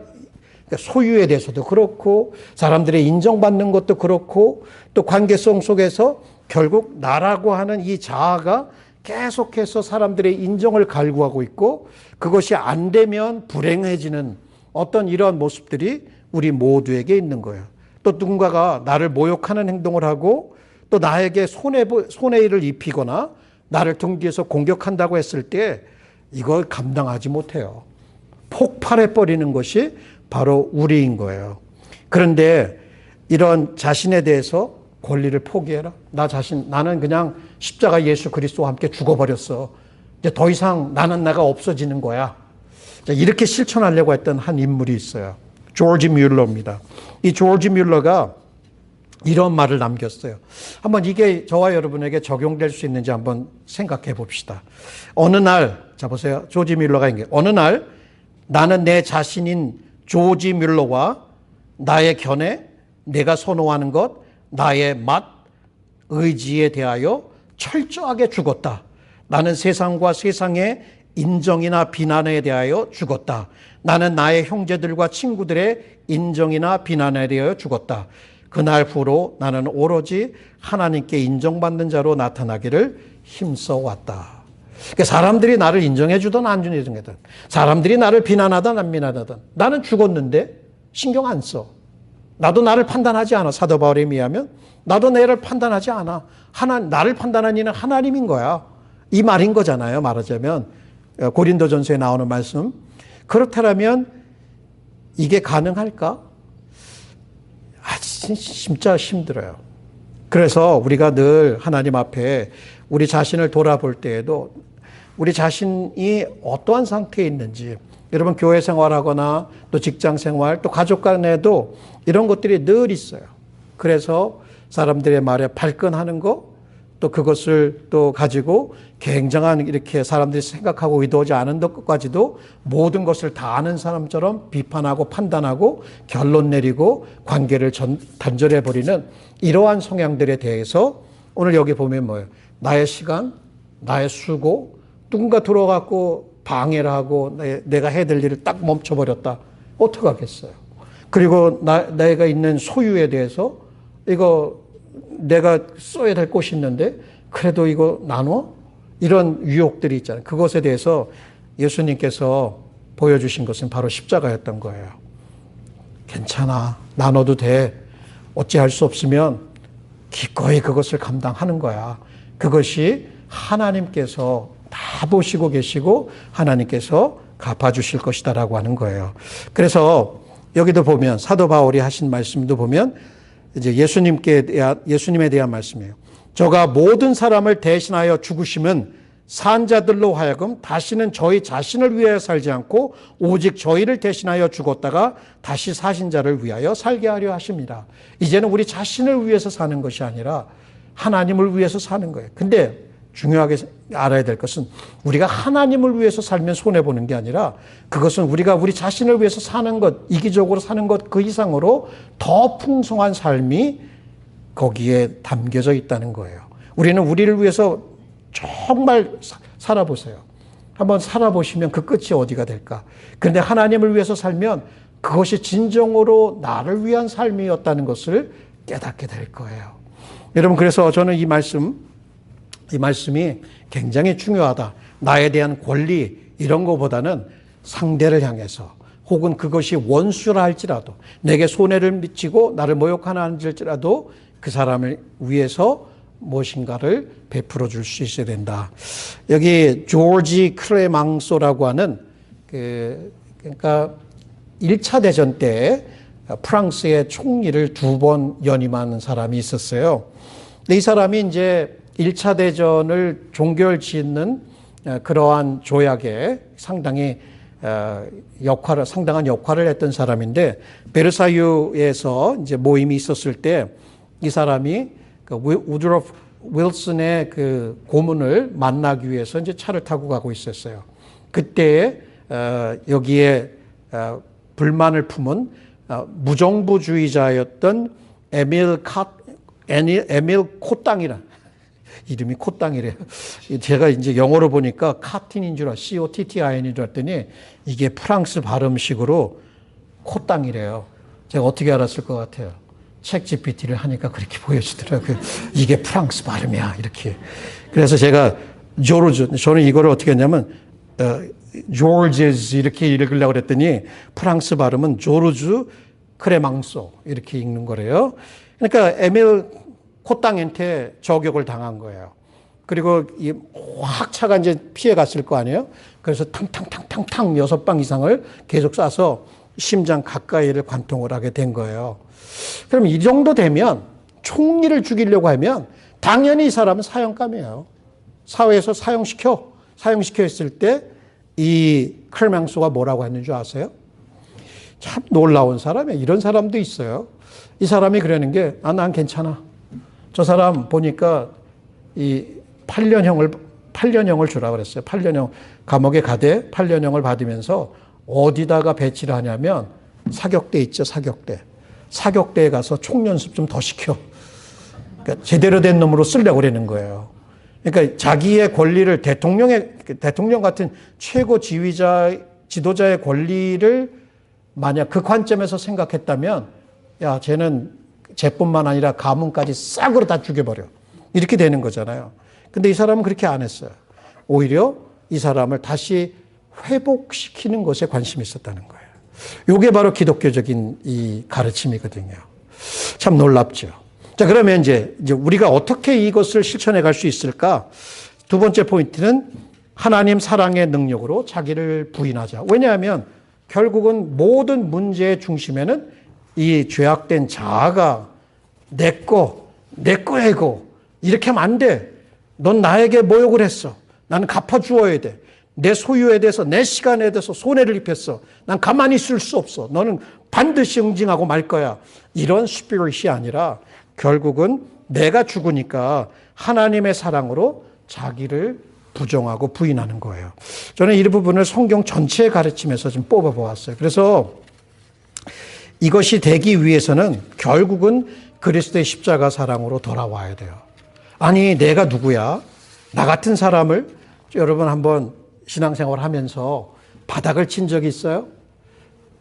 소유에 대해서도 그렇고 사람들의 인정받는 것도 그렇고 또 관계성 속에서 결국 나라고 하는 이 자아가 계속해서 사람들의 인정을 갈구하고 있고 그것이 안 되면 불행해지는 어떤 이러한 모습들이 우리 모두에게 있는 거예요. 또 누군가가 나를 모욕하는 행동을 하고 또 나에게 손해를 입히거나 나를 등 뒤에서 공격한다고 했을 때 이걸 감당하지 못해요. 폭발해버리는 것이 바로 우리인 거예요. 그런데 이런 자신에 대해서 권리를 포기해라. 나는 그냥 십자가 예수 그리스도와 함께 죽어버렸어. 이제 더 이상 나는 내가 없어지는 거야. 이렇게 실천하려고 했던 한 인물이 있어요. 조지 뮬러입니다. 이 조지 뮬러가 이런 말을 남겼어요. 한번 이게 저와 여러분에게 적용될 수 있는지 한번 생각해 봅시다. 어느 날, 자 보세요. 조지 뮬러가 이게 어느 날 나는 내 자신인 조지 뮬러와 나의 견해, 내가 선호하는 것, 나의 맛, 의지에 대하여 철저하게 죽었다. 나는 세상과 세상의 인정이나 비난에 대하여 죽었다. 나는 나의 형제들과 친구들의 인정이나 비난에 대하여 죽었다. 그날 후로 나는 오로지 하나님께 인정받는 자로 나타나기를 힘써왔다. 그러니까 사람들이 나를 인정해 주든 안 인정해주든 사람들이 나를 비난하든 안 비난하든 나는 죽었는데 신경 안 써. 나도 나를 판단하지 않아. 사도 바울에 의하면 나도 나를 판단하지 않아. 나를 판단하는 이는 하나님인 거야. 이 말인 거잖아요. 말하자면 고린도전서에 나오는 말씀. 그렇다면 이게 가능할까? 진짜 힘들어요. 그래서 우리가 늘 하나님 앞에 우리 자신을 돌아볼 때에도 우리 자신이 어떠한 상태에 있는지, 여러분 교회 생활하거나 또 직장 생활 또 가족 간에도 이런 것들이 늘 있어요. 그래서 사람들의 말에 발끈하는 거, 또 그것을 또 가지고 굉장한 이렇게 사람들이 생각하고 의도하지 않은 것까지도 모든 것을 다 아는 사람처럼 비판하고 판단하고 결론 내리고 관계를 단절해버리는 이러한 성향들에 대해서 오늘 여기 보면 뭐예요? 나의 시간, 나의 수고, 누군가 들어와갖고 방해를 하고 내가 해야 될 일을 딱 멈춰버렸다. 어떡하겠어요? 그리고 내가 있는 소유에 대해서 이거 내가 써야 될 곳이 있는데 그래도 이거 나눠? 이런 유혹들이 있잖아요. 그것에 대해서 예수님께서 보여주신 것은 바로 십자가였던 거예요. 괜찮아. 나눠도 돼. 어찌할 수 없으면 기꺼이 그것을 감당하는 거야. 그것이 하나님께서 다 보시고 계시고 하나님께서 갚아주실 것이다라고 하는 거예요. 그래서 여기도 보면 사도 바울이 하신 말씀도 보면 이제 예수님에 대한 말씀이에요. 저가 모든 사람을 대신하여 죽으심은 산자들로 하여금 다시는 저희 자신을 위하여 살지 않고 오직 저희를 대신하여 죽었다가 다시 사신 자를 위하여 살게 하려 하십니다. 이제는 우리 자신을 위해서 사는 것이 아니라 하나님을 위해서 사는 거예요. 근데 중요하게 알아야 될 것은 우리가 하나님을 위해서 살면 손해보는 게 아니라 그것은 우리가 우리 자신을 위해서 사는 것, 이기적으로 사는 것 그 이상으로 더 풍성한 삶이 거기에 담겨져 있다는 거예요. 우리는 우리를 위해서 정말 살아보세요. 한번 살아보시면 그 끝이 어디가 될까? 그런데 하나님을 위해서 살면 그것이 진정으로 나를 위한 삶이었다는 것을 깨닫게 될 거예요. 여러분, 그래서 저는 이 말씀이 굉장히 중요하다. 나에 대한 권리 이런 것보다는 상대를 향해서 혹은 그것이 원수라 할지라도 내게 손해를 미치고 나를 모욕하나 할지라도 그 사람을 위해서 무엇인가를 베풀어 줄 수 있어야 된다. 여기 조지 크레망소라고 하는 그러니까 1차 대전 때 프랑스의 총리를 2번 연임하는 사람이 있었어요. 근데 이 사람이 이제 1차 대전을 종결짓는 그러한 조약에 상당히 상당한 역할을 했던 사람인데 베르사유에서 이제 모임이 있었을 때 이 사람이 우드로프 윌슨의 그 고문을 만나기 위해서 이제 차를 타고 가고 있었어요. 그때 여기에 불만을 품은 무정부주의자였던 에밀 코땅이라 이름이 콧땅이래요. 제가 이제 영어로 보니까 카틴인 줄 COTTIN인 줄 알았더니 이게 프랑스 발음식으로 콧땅이래요. 제가 어떻게 알았을 것 같아요? 책 GPT를 하니까 그렇게 보여지더라고요. 이게 프랑스 발음이야, 이렇게. 그래서 제가 저는 이거를 어떻게 했냐면, 조르제즈 이렇게 읽으려고 그랬더니 프랑스 발음은 조르주 크레망소 이렇게 읽는 거래요. 그러니까 에밀 콧땅한테 저격을 당한 거예요. 그리고 확 차가 이제 피해 갔을 거 아니에요? 그래서 탕탕탕탕탕 6방 이상을 계속 쏴서 심장 가까이를 관통을 하게 된 거예요. 그럼 이 정도 되면 총리를 죽이려고 하면 당연히 이 사람은 사형감이에요. 사회에서 사형시켜 했을 때 이 클맹소가 뭐라고 했는지 아세요? 참 놀라운 사람이에요. 이런 사람도 있어요. 이 사람이 그러는 게, 난 괜찮아. 저 사람 보니까 이 8년형을 주라 그랬어요. 8년형. 감옥에 가되 8년형을 받으면서 어디다가 배치를 하냐면 사격대 있죠, 사격대. 사격대에 가서 총연습 좀 더 시켜. 그러니까 제대로 된 놈으로 쓰려고 그러는 거예요. 그러니까 자기의 권리를 대통령 같은 최고 지도자의 권리를 만약 그 관점에서 생각했다면, 야, 쟤는 쟤뿐만 아니라 가문까지 싹으로 다 죽여버려. 이렇게 되는 거잖아요. 근데 이 사람은 그렇게 안 했어요. 오히려 이 사람을 다시 회복시키는 것에 관심이 있었다는 거예요. 이게 바로 기독교적인 이 가르침이거든요. 참 놀랍죠. 자, 그러면 이제 우리가 어떻게 이것을 실천해 갈 수 있을까? 두 번째 포인트는 하나님 사랑의 능력으로 자기를 부인하자. 왜냐하면 결국은 모든 문제의 중심에는 이 죄악된 자아가 내 거이고 이렇게 하면 안 돼. 넌 나에게 모욕을 했어. 나는 갚아주어야 돼. 내 소유에 대해서, 내 시간에 대해서 손해를 입혔어. 난 가만히 있을 수 없어. 너는 반드시 응징하고 말 거야. 이런 스피릿이 아니라 결국은 내가 죽으니까 하나님의 사랑으로 자기를 부정하고 부인하는 거예요. 저는 이 부분을 성경 전체의 가르침에서 좀 뽑아보았어요. 그래서 이것이 되기 위해서는 결국은 그리스도의 십자가 사랑으로 돌아와야 돼요. 아니, 내가 누구야? 나 같은 사람을 여러분 한번 신앙생활 하면서 바닥을 친 적이 있어요?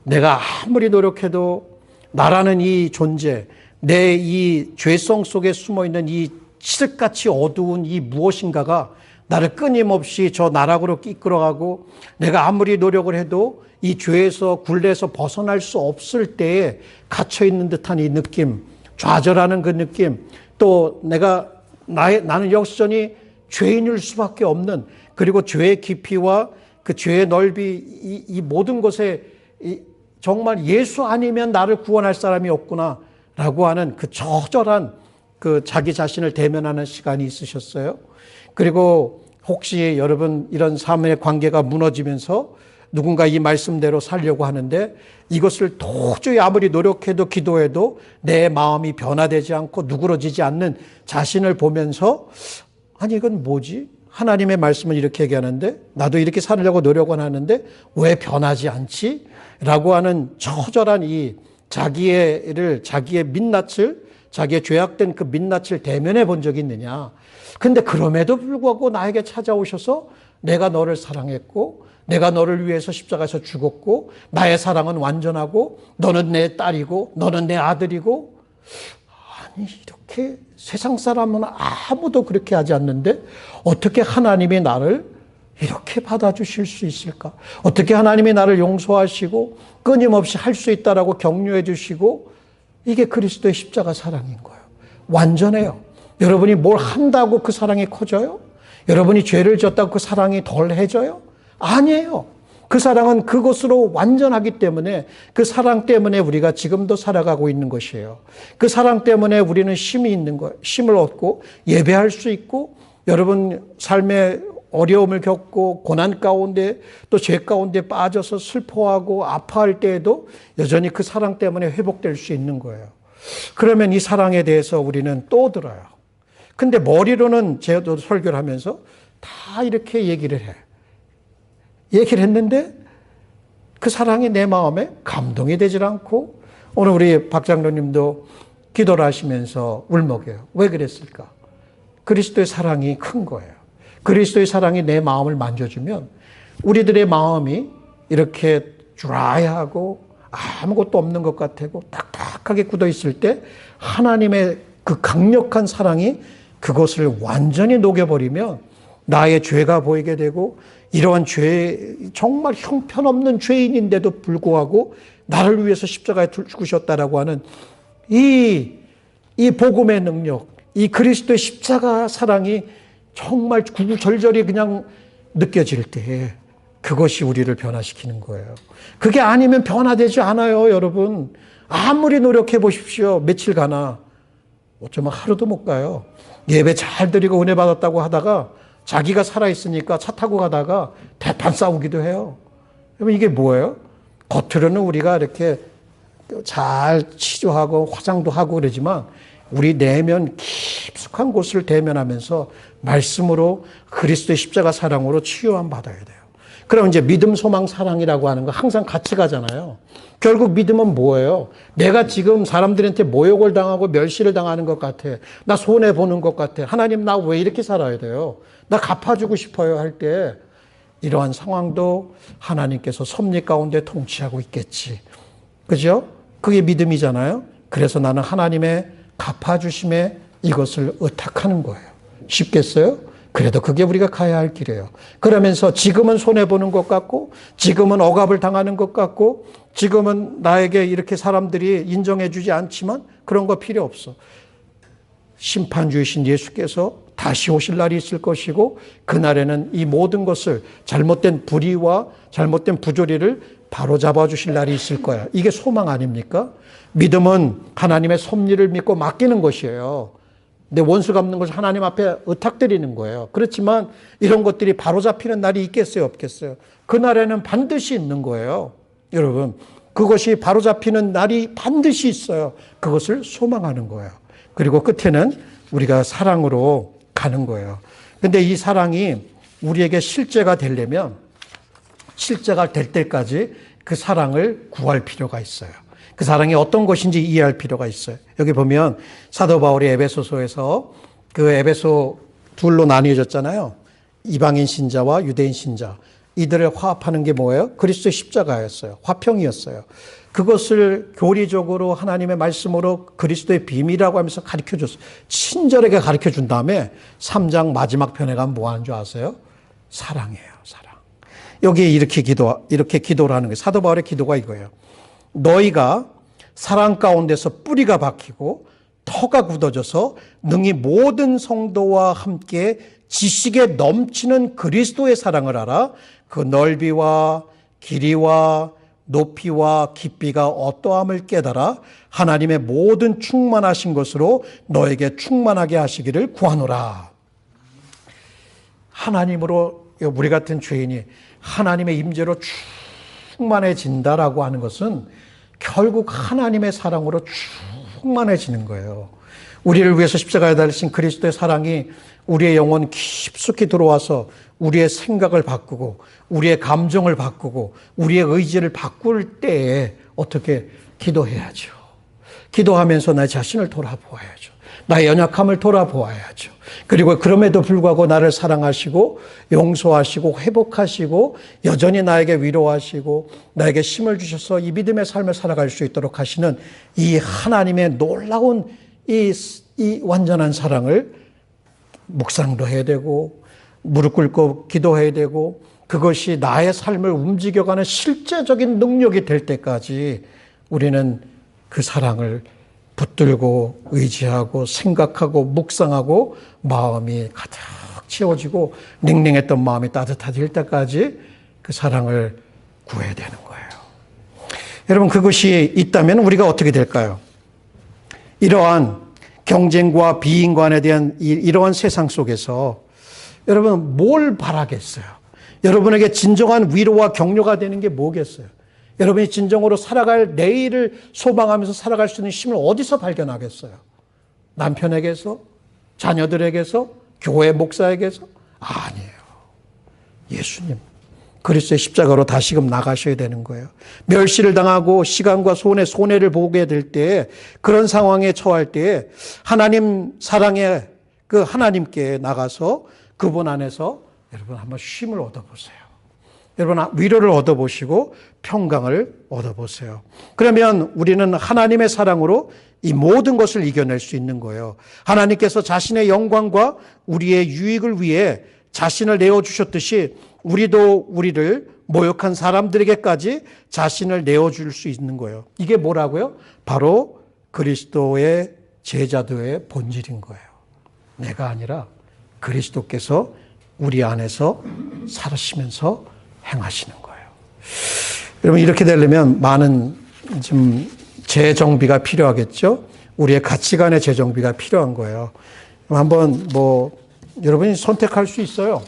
내가 아무리 노력해도 나라는 이 존재, 내 이 죄성 속에 숨어있는 이 칠흑같이 어두운 이 무엇인가가 나를 끊임없이 저 나락으로 이끌어가고 내가 아무리 노력을 해도 이 죄에서 굴레에서 벗어날 수 없을 때에 갇혀있는 듯한 이 느낌, 좌절하는 그 느낌, 또 나는 여전히 죄인일 수밖에 없는, 그리고 죄의 깊이와 그 죄의 넓이, 이 모든 것에 정말 예수 아니면 나를 구원할 사람이 없구나 라고 하는 그 처절한 그 자기 자신을 대면하는 시간이 있으셨어요? 그리고 혹시 여러분 이런 삶의 관계가 무너지면서 누군가 이 말씀대로 살려고 하는데 이것을 도저히 아무리 노력해도 기도해도 내 마음이 변화되지 않고 누그러지지 않는 자신을 보면서, 아니 이건 뭐지? 하나님의 말씀은 이렇게 얘기하는데 나도 이렇게 살려고 노력은 하는데 왜 변하지 않지? 라고 하는 처절한 이 자기의 민낯을, 자기의 죄악된 그 민낯을 대면해 본 적이 있느냐? 근데 그럼에도 불구하고 나에게 찾아오셔서 내가 너를 사랑했고 내가 너를 위해서 십자가에서 죽었고 나의 사랑은 완전하고 너는 내 딸이고 너는 내 아들이고, 아니 이렇게 세상 사람은 아무도 그렇게 하지 않는데 어떻게 하나님이 나를 이렇게 받아주실 수 있을까? 어떻게 하나님이 나를 용서하시고 끊임없이 할 수 있다라고 격려해 주시고, 이게 그리스도의 십자가 사랑인 거예요. 완전해요. 여러분이 뭘 한다고 그 사랑이 커져요? 여러분이 죄를 졌다고 그 사랑이 덜해져요? 아니에요. 그 사랑은 그것으로 완전하기 때문에, 그 사랑 때문에 우리가 지금도 살아가고 있는 것이에요. 그 사랑 때문에 우리는 힘이 있는 거예요. 힘을 얻고 예배할 수 있고, 여러분 삶의 어려움을 겪고 고난 가운데 또 죄 가운데 빠져서 슬퍼하고 아파할 때에도 여전히 그 사랑 때문에 회복될 수 있는 거예요. 그러면 이 사랑에 대해서 우리는 또 들어요. 근데 머리로는 제가 설교를 하면서 다 이렇게 얘기를 했는데 그 사랑이 내 마음에 감동이 되질 않고, 오늘 우리 박 장로님도 기도를 하시면서 울먹여요. 왜 그랬을까? 그리스도의 사랑이 큰 거예요. 그리스도의 사랑이 내 마음을 만져주면 우리들의 마음이 이렇게 드라이하고 아무것도 없는 것 같고 딱딱하게 굳어 있을 때 하나님의 그 강력한 사랑이 그것을 완전히 녹여버리면 나의 죄가 보이게 되고 이러한 정말 형편없는 죄인인데도 불구하고 나를 위해서 십자가에 죽으셨다라고 하는 이 복음의 능력, 이 그리스도의 십자가 사랑이 정말 구구절절히 그냥 느껴질 때 그것이 우리를 변화시키는 거예요. 그게 아니면 변화되지 않아요, 여러분. 아무리 노력해 보십시오. 며칠 가나. 어쩌면 하루도 못 가요. 예배 잘 드리고 은혜 받았다고 하다가 자기가 살아있으니까 차 타고 가다가 대판 싸우기도 해요. 그러면 이게 뭐예요? 겉으로는 우리가 이렇게 잘 치료하고 화장도 하고 그러지만 우리 내면 깊숙한 곳을 대면하면서 말씀으로 그리스도의 십자가 사랑으로 치유함 받아야 돼요. 그럼 이제 믿음, 소망, 사랑이라고 하는 거 항상 같이 가잖아요. 결국 믿음은 뭐예요? 내가 지금 사람들한테 모욕을 당하고 멸시를 당하는 것 같아. 나 손해보는 것 같아. 하나님 나 왜 이렇게 살아야 돼요? 나 갚아주고 싶어요 할 때 이러한 상황도 하나님께서 섭리 가운데 통치하고 있겠지. 그죠? 그게 믿음이잖아요. 그래서 나는 하나님의 갚아주심에 이것을 의탁하는 거예요. 쉽겠어요? 그래도 그게 우리가 가야 할 길이에요. 그러면서 지금은 손해보는 것 같고 지금은 억압을 당하는 것 같고 지금은 나에게 이렇게 사람들이 인정해 주지 않지만 그런 거 필요 없어. 심판주이신 예수께서 다시 오실 날이 있을 것이고 그날에는 이 모든 것을 잘못된 불의와 잘못된 부조리를 바로잡아 주실 날이 있을 거야. 이게 소망 아닙니까? 믿음은 하나님의 섭리를 믿고 맡기는 것이에요. 내 원수 갚는 것을 하나님 앞에 의탁드리는 거예요. 그렇지만 이런 것들이 바로잡히는 날이 있겠어요, 없겠어요? 그날에는 반드시 있는 거예요. 여러분, 그것이 바로잡히는 날이 반드시 있어요. 그것을 소망하는 거예요. 그리고 끝에는 우리가 사랑으로 가는 거예요. 근데 이 사랑이 우리에게 실제가 되려면 실제가 될 때까지 그 사랑을 구할 필요가 있어요. 그 사랑이 어떤 것인지 이해할 필요가 있어요. 여기 보면 사도 바울이 에베소서에서 그 에베소 둘로 나뉘어졌잖아요. 이방인 신자와 유대인 신자. 이들을 화합하는 게 뭐예요? 그리스도의 십자가였어요. 화평이었어요. 그것을 교리적으로 하나님의 말씀으로 그리스도의 비밀이라고 하면서 가르쳐줬어요. 친절하게 가르쳐준 다음에 3장 마지막 편에 가면 뭐 하는 줄 아세요? 사랑이에요, 사랑. 여기에 이렇게 기도를 하는 거예요. 사도 바울의 기도가 이거예요. 너희가 사랑 가운데서 뿌리가 박히고 터가 굳어져서 능히 모든 성도와 함께 지식에 넘치는 그리스도의 사랑을 알아 그 넓이와 길이와 높이와 깊이가 어떠함을 깨달아 하나님의 모든 충만하신 것으로 너에게 충만하게 하시기를 구하노라. 하나님으로 우리 같은 죄인이 하나님의 임재로 충만해진다라고 하는 것은 결국 하나님의 사랑으로 충만해지는 거예요. 우리를 위해서 십자가에 달리신 그리스도의 사랑이 우리의 영혼 깊숙이 들어와서 우리의 생각을 바꾸고 우리의 감정을 바꾸고 우리의 의지를 바꿀 때에 어떻게 기도해야죠. 기도하면서 나 자신을 돌아보아야죠. 나의 연약함을 돌아보아야죠. 그리고 그럼에도 불구하고 나를 사랑하시고 용서하시고 회복하시고 여전히 나에게 위로하시고 나에게 힘을 주셔서 이 믿음의 삶을 살아갈 수 있도록 하시는 이 하나님의 놀라운 이 완전한 사랑을 묵상도 해야 되고 무릎 꿇고 기도해야 되고 그것이 나의 삶을 움직여가는 실제적인 능력이 될 때까지 우리는 그 사랑을 붙들고 의지하고 생각하고 묵상하고 마음이 가득 채워지고 냉랭했던 마음이 따뜻해질 때까지 그 사랑을 구해야 되는 거예요. 여러분 그것이 있다면 우리가 어떻게 될까요? 이러한 경쟁과 비인간에 대한 이러한 세상 속에서 여러분 뭘 바라겠어요? 여러분에게 진정한 위로와 격려가 되는 게 뭐겠어요? 여러분이 진정으로 살아갈 내일을 소망하면서 살아갈 수 있는 힘을 어디서 발견하겠어요? 남편에게서? 자녀들에게서? 교회 목사에게서? 아니에요. 예수님. 그리스도의 십자가로 다시금 나가셔야 되는 거예요. 멸시를 당하고 시간과 손해를 보게 될 때 그런 상황에 처할 때 하나님 사랑에 그 하나님께 나가서 그분 안에서 여러분 한번 쉼을 얻어보세요. 여러분 위로를 얻어보시고 평강을 얻어보세요. 그러면 우리는 하나님의 사랑으로 이 모든 것을 이겨낼 수 있는 거예요. 하나님께서 자신의 영광과 우리의 유익을 위해 자신을 내어주셨듯이 우리도 우리를 모욕한 사람들에게까지 자신을 내어줄 수 있는 거예요. 이게 뭐라고요? 바로 그리스도의 제자도의 본질인 거예요. 내가 아니라 그리스도께서 우리 안에서 살으시면서 행하시는 거예요. 여러분 이렇게 되려면 많은 좀 재정비가 필요하겠죠. 우리의 가치관의 재정비가 필요한 거예요. 한번 여러분이 선택할 수 있어요.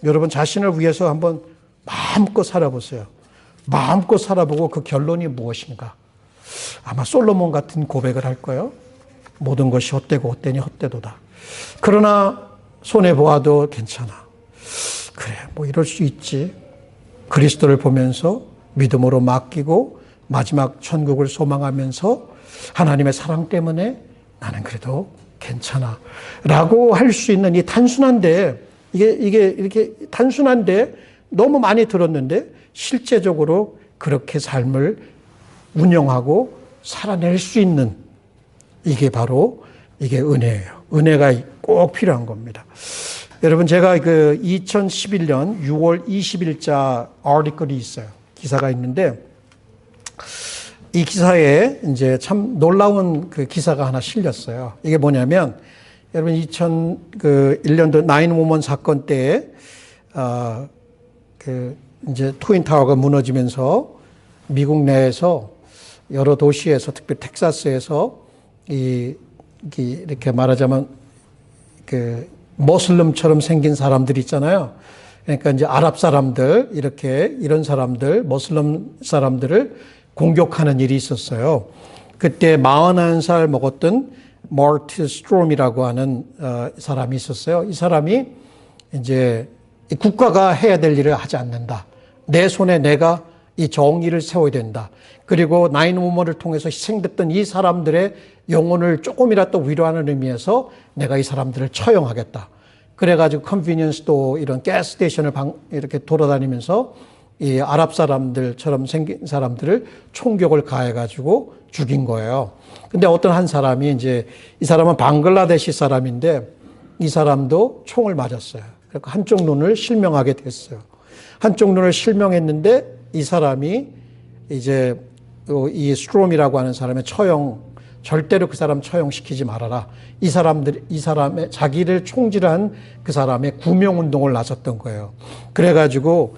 여러분 자신을 위해서 한번 마음껏 살아보세요. 마음껏 살아보고 그 결론이 무엇인가. 아마 솔로몬 같은 고백을 할 거예요. 모든 것이 헛되고 헛되니 헛되도다. 그러나 손해보아도 괜찮아. 그래, 이럴 수 있지. 그리스도를 보면서 믿음으로 맡기고 마지막 천국을 소망하면서 하나님의 사랑 때문에 나는 그래도 괜찮아. 라고 할 수 있는 이 단순한데, 이게 이렇게 단순한데 너무 많이 들었는데 실제적으로 그렇게 삶을 운영하고 살아낼 수 있는 이게 바로 이게 은혜예요. 은혜가 꼭 필요한 겁니다. 여러분 제가 2011년 6월 20일자 아티클이 있어요. 기사가 있는데 이 기사에 이제 참 놀라운 그 기사가 하나 실렸어요. 이게 뭐냐면 여러분 2001년도 9/11 사건 때에 이제 트윈타워가 무너지면서 미국 내에서 여러 도시에서 특히 텍사스에서 이렇게 말하자면 모슬림처럼 생긴 사람들이 있잖아요. 그러니까 이제 아랍 사람들 이런 사람들 모슬림 사람들을 공격하는 일이 있었어요. 그때 41살 먹었던 마르티 스트롬이라고 하는 사람이 있었어요. 이 사람이 이제 국가가 해야 될 일을 하지 않는다. 내 손에 내가 이 정의를 세워야 된다. 그리고 9/11을 통해서 희생됐던 이 사람들의 영혼을 조금이라도 위로하는 의미에서 내가 이 사람들을 처형하겠다. 그래가지고 컨비니언스 도 이런 가스 스테이션을 이렇게 돌아다니면서 이 아랍 사람들처럼 생긴 사람들을 총격을 가해가지고 죽인 거예요. 근데 어떤 한 사람이 이제 이 사람은 방글라데시 사람인데 이 사람도 총을 맞았어요. 그러니까 한쪽 눈을 실명하게 됐어요. 한쪽 눈을 실명했는데 이 사람이 이제 이 스트롬이라고 하는 사람의 절대로 그 사람 처형시키지 말아라. 이 사람의 자기를 총질한 그 사람의 구명운동을 나섰던 거예요. 그래가지고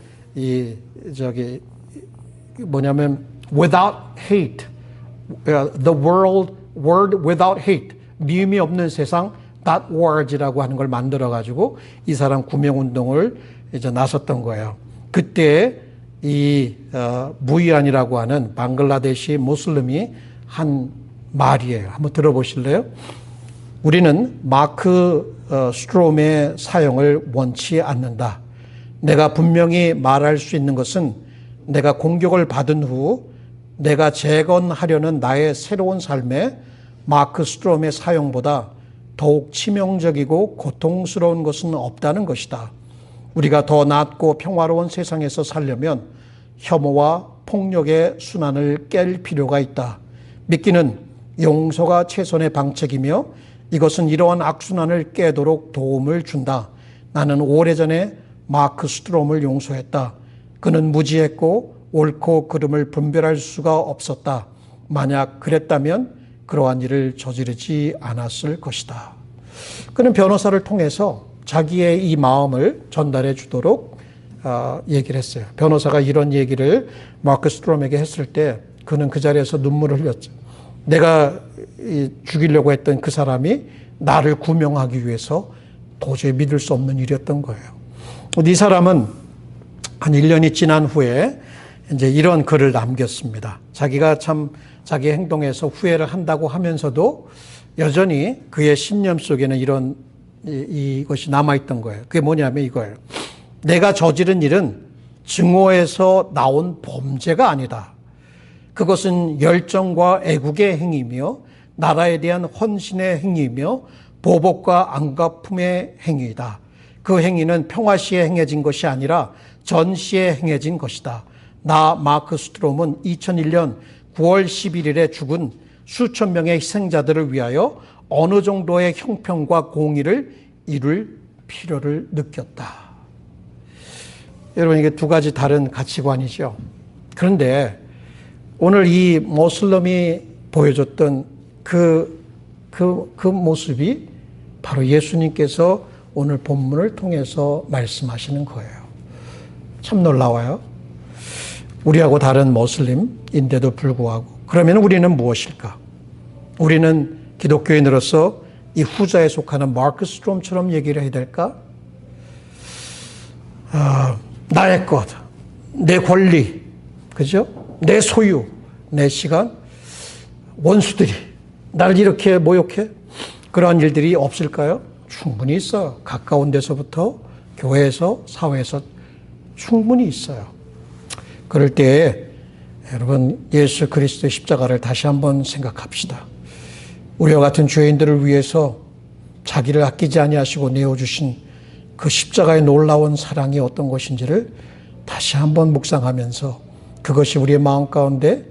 without hate, the world without hate, 미움이 없는 세상, that world이라고 하는 걸 만들어가지고 이 사람 구명운동을 이제 나섰던 거예요. 그때 이 무이안이라고 하는 방글라데시 무슬림이 한 말이에요. 한번 들어보실래요? 우리는 마크 스트롬의 사용을 원치 않는다. 내가 분명히 말할 수 있는 것은 내가 공격을 받은 후 내가 재건하려는 나의 새로운 삶에 마크 스트롬의 사용보다 더욱 치명적이고 고통스러운 것은 없다는 것이다. 우리가 더 낫고 평화로운 세상에서 살려면 혐오와 폭력의 순환을 깰 필요가 있다. 믿기는 용서가 최선의 방책이며 이것은 이러한 악순환을 깨도록 도움을 준다. 나는 오래전에 마크 스트롬을 용서했다. 그는 무지했고 옳고 그름을 분별할 수가 없었다. 만약 그랬다면 그러한 일을 저지르지 않았을 것이다. 그는 변호사를 통해서 자기의 이 마음을 전달해 주도록 얘기를 했어요. 변호사가 이런 얘기를 마크 스트롬에게 했을 때 그는 그 자리에서 눈물을 흘렸죠. 내가 죽이려고 했던 그 사람이 나를 구명하기 위해서 도저히 믿을 수 없는 일이었던 거예요. 이 사람은 한 1년이 지난 후에 이제 이런 글을 남겼습니다. 자기가 참 자기 행동에서 후회를 한다고 하면서도 여전히 그의 신념 속에는 이것이 남아있던 거예요. 그게 뭐냐면 이거예요. 내가 저지른 일은 증오에서 나온 범죄가 아니다. 그것은 열정과 애국의 행위며 나라에 대한 헌신의 행위며 보복과 안갚음의 행위이다. 그 행위는 평화시에 행해진 것이 아니라 전시에 행해진 것이다. 나 마크 스트롬은 2001년 9월 11일에 죽은 수천 명의 희생자들을 위하여 어느 정도의 형평과 공의를 이룰 필요를 느꼈다. 여러분, 이게 두 가지 다른 가치관이죠. 그런데 오늘 이 모슬림이 보여줬던 그 모습이 바로 예수님께서 오늘 본문을 통해서 말씀하시는 거예요. 참 놀라워요. 우리하고 다른 모슬림인데도 불구하고. 그러면 우리는 무엇일까? 우리는 기독교인으로서 이 후자에 속하는 마크 스트롬처럼 얘기를 해야 될까? 나의 것, 내 권리, 그죠? 내 소유, 내 시간, 원수들이 나를 이렇게 모욕해? 그러한 일들이 없을까요? 충분히 있어요. 가까운 데서부터 교회에서, 사회에서 충분히 있어요. 그럴 때에 여러분, 예수 그리스도의 십자가를 다시 한번 생각합시다. 우리와 같은 죄인들을 위해서 자기를 아끼지 아니하시고 내어주신 그 십자가의 놀라운 사랑이 어떤 것인지를 다시 한번 묵상하면서 그것이 우리의 마음 가운데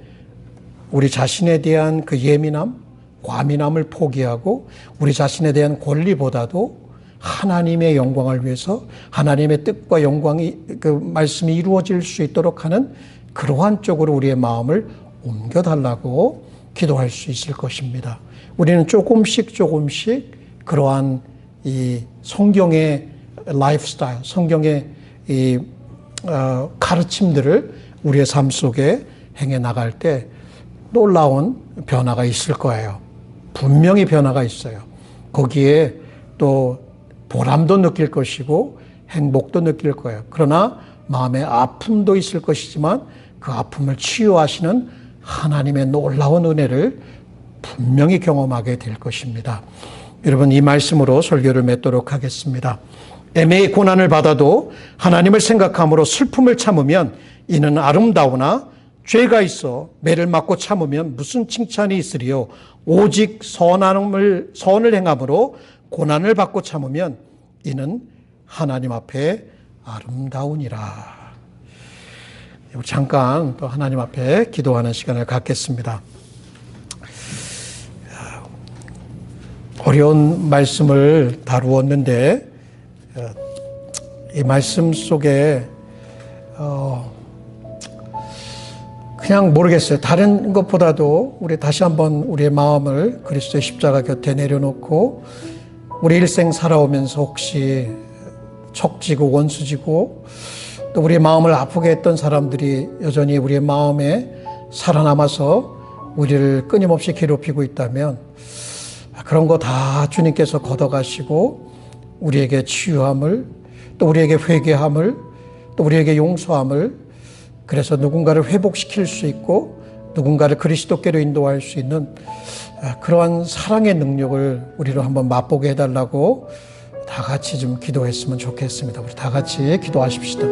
우리 자신에 대한 그 예민함, 과민함을 포기하고 우리 자신에 대한 권리보다도 하나님의 영광을 위해서 하나님의 뜻과 영광이 그 말씀이 이루어질 수 있도록 하는 그러한 쪽으로 우리의 마음을 옮겨달라고 기도할 수 있을 것입니다. 우리는 조금씩 그러한 이 성경의 라이프 스타일, 성경의 이 가르침들을 우리의 삶 속에 행해 나갈 때 놀라운 변화가 있을 거예요. 분명히 변화가 있어요. 거기에 또 보람도 느낄 것이고 행복도 느낄 거예요. 그러나 마음의 아픔도 있을 것이지만 그 아픔을 치유하시는 하나님의 놀라운 은혜를 분명히 경험하게 될 것입니다. 여러분, 이 말씀으로 설교를 맺도록 하겠습니다. 애매히 고난을 받아도 하나님을 생각함으로 슬픔을 참으면 이는 아름다우나 죄가 있어 매를 맞고 참으면 무슨 칭찬이 있으리요. 오직 선을 행함으로 고난을 받고 참으면 이는 하나님 앞에 아름다우니라. 잠깐 또 하나님 앞에 기도하는 시간을 갖겠습니다. 어려운 말씀을 다루었는데 이 말씀 속에 그냥 모르겠어요. 다른 것보다도 우리 다시 한번 우리의 마음을 그리스도의 십자가 곁에 내려놓고 우리 일생 살아오면서 혹시 척지고 원수지고 또 우리의 마음을 아프게 했던 사람들이 여전히 우리의 마음에 살아남아서 우리를 끊임없이 괴롭히고 있다면 그런 거 다 주님께서 걷어가시고 우리에게 치유함을 또 우리에게 회개함을 또 우리에게 용서함을 그래서 누군가를 회복시킬 수 있고 누군가를 그리스도께로 인도할 수 있는 그러한 사랑의 능력을 우리로 한번 맛보게 해달라고 다 같이 좀 기도했으면 좋겠습니다. 우리 다 같이 기도하십시다.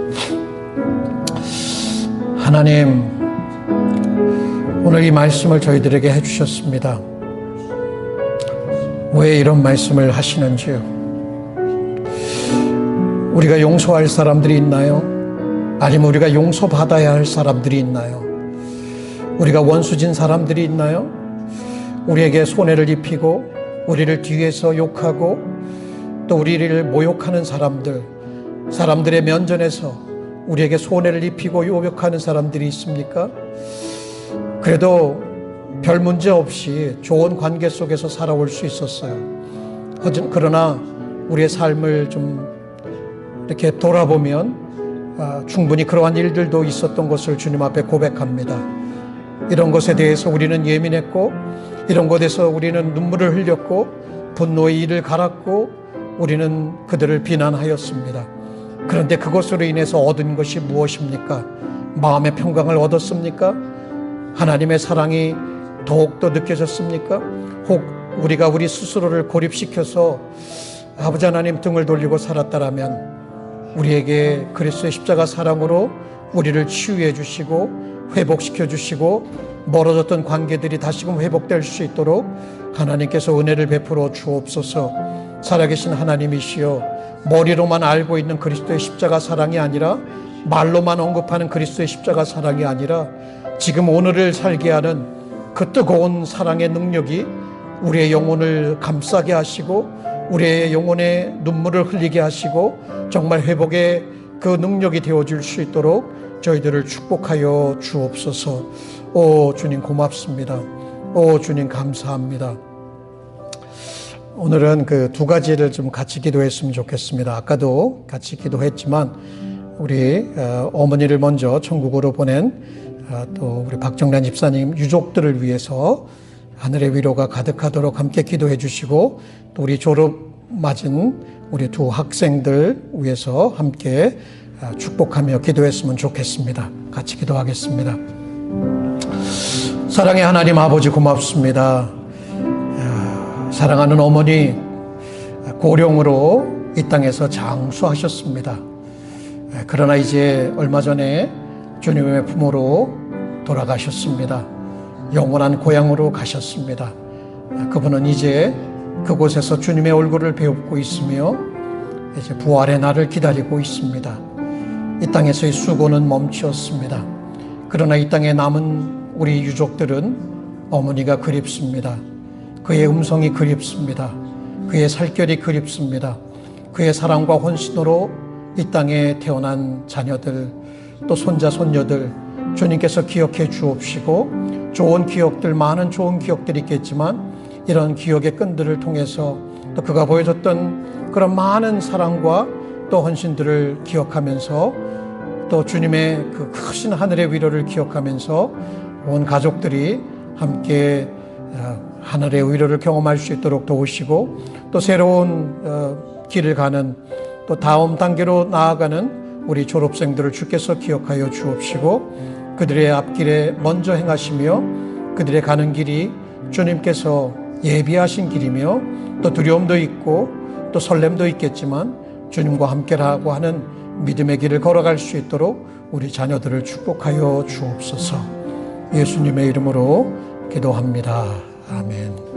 하나님, 오늘 이 말씀을 저희들에게 해주셨습니다. 왜 이런 말씀을 하시는지요? 우리가 용서할 사람들이 있나요? 아니면 우리가 용서받아야 할 사람들이 있나요? 우리가 원수진 사람들이 있나요? 우리에게 손해를 입히고 우리를 뒤에서 욕하고 또 우리를 모욕하는 사람들의 면전에서 우리에게 손해를 입히고 요격하는 사람들이 있습니까? 그래도 별 문제 없이 좋은 관계 속에서 살아올 수 있었어요. 그러나 우리의 삶을 좀 이렇게 돌아보면 충분히 그러한 일들도 있었던 것을 주님 앞에 고백합니다. 이런 것에 대해서 우리는 예민했고 이런 것에서 우리는 눈물을 흘렸고 분노의 이를 갈았고 우리는 그들을 비난하였습니다. 그런데 그것으로 인해서 얻은 것이 무엇입니까? 마음의 평강을 얻었습니까? 하나님의 사랑이 더욱더 느껴졌습니까? 혹 우리가 우리 스스로를 고립시켜서 아버지 하나님 등을 돌리고 살았다라면 우리에게 그리스도의 십자가 사랑으로 우리를 치유해 주시고 회복시켜 주시고 멀어졌던 관계들이 다시금 회복될 수 있도록 하나님께서 은혜를 베풀어 주옵소서. 살아계신 하나님이시여, 머리로만 알고 있는 그리스도의 십자가 사랑이 아니라, 말로만 언급하는 그리스도의 십자가 사랑이 아니라, 지금 오늘을 살게 하는 그 뜨거운 사랑의 능력이 우리의 영혼을 감싸게 하시고 우리의 영혼에 눈물을 흘리게 하시고 정말 회복의 그 능력이 되어줄 수 있도록 저희들을 축복하여 주옵소서. 오 주님 고맙습니다. 오 주님 감사합니다. 오늘은 그 두 가지를 좀 같이 기도했으면 좋겠습니다. 아까도 같이 기도했지만 우리 어머니를 먼저 천국으로 보낸 또 우리 박정란 집사님 유족들을 위해서 하늘의 위로가 가득하도록 함께 기도해 주시고, 또 우리 졸업 맞은 우리 두 학생들 위해서 함께 축복하며 기도했으면 좋겠습니다. 같이 기도하겠습니다. 사랑의 하나님 아버지 고맙습니다. 사랑하는 어머니 고령으로 이 땅에서 장수하셨습니다. 그러나 이제 얼마 전에 주님의 품으로 돌아가셨습니다. 영원한 고향으로 가셨습니다. 그분은 이제 그곳에서 주님의 얼굴을 배우고 있으며 이제 부활의 날을 기다리고 있습니다. 이 땅에서의 수고는 멈추었습니다. 그러나 이 땅에 남은 우리 유족들은 어머니가 그립습니다. 그의 음성이 그립습니다. 그의 살결이 그립습니다. 그의 사랑과 헌신으로 이 땅에 태어난 자녀들, 또 손자 손녀들 주님께서 기억해 주옵시고, 좋은 기억들, 많은 좋은 기억들이 있겠지만 이런 기억의 끈들을 통해서 또 그가 보여줬던 그런 많은 사랑과 또 헌신들을 기억하면서, 또 주님의 그 크신 하늘의 위로를 기억하면서 온 가족들이 함께 하늘의 위로를 경험할 수 있도록 도우시고, 또 새로운 길을 가는, 또 다음 단계로 나아가는 우리 졸업생들을 주께서 기억하여 주옵시고, 그들의 앞길에 먼저 행하시며 그들의 가는 길이 주님께서 예비하신 길이며, 또 두려움도 있고 또 설렘도 있겠지만 주님과 함께라고 하는 믿음의 길을 걸어갈 수 있도록 우리 자녀들을 축복하여 주옵소서. 예수님의 이름으로 기도합니다. 아멘.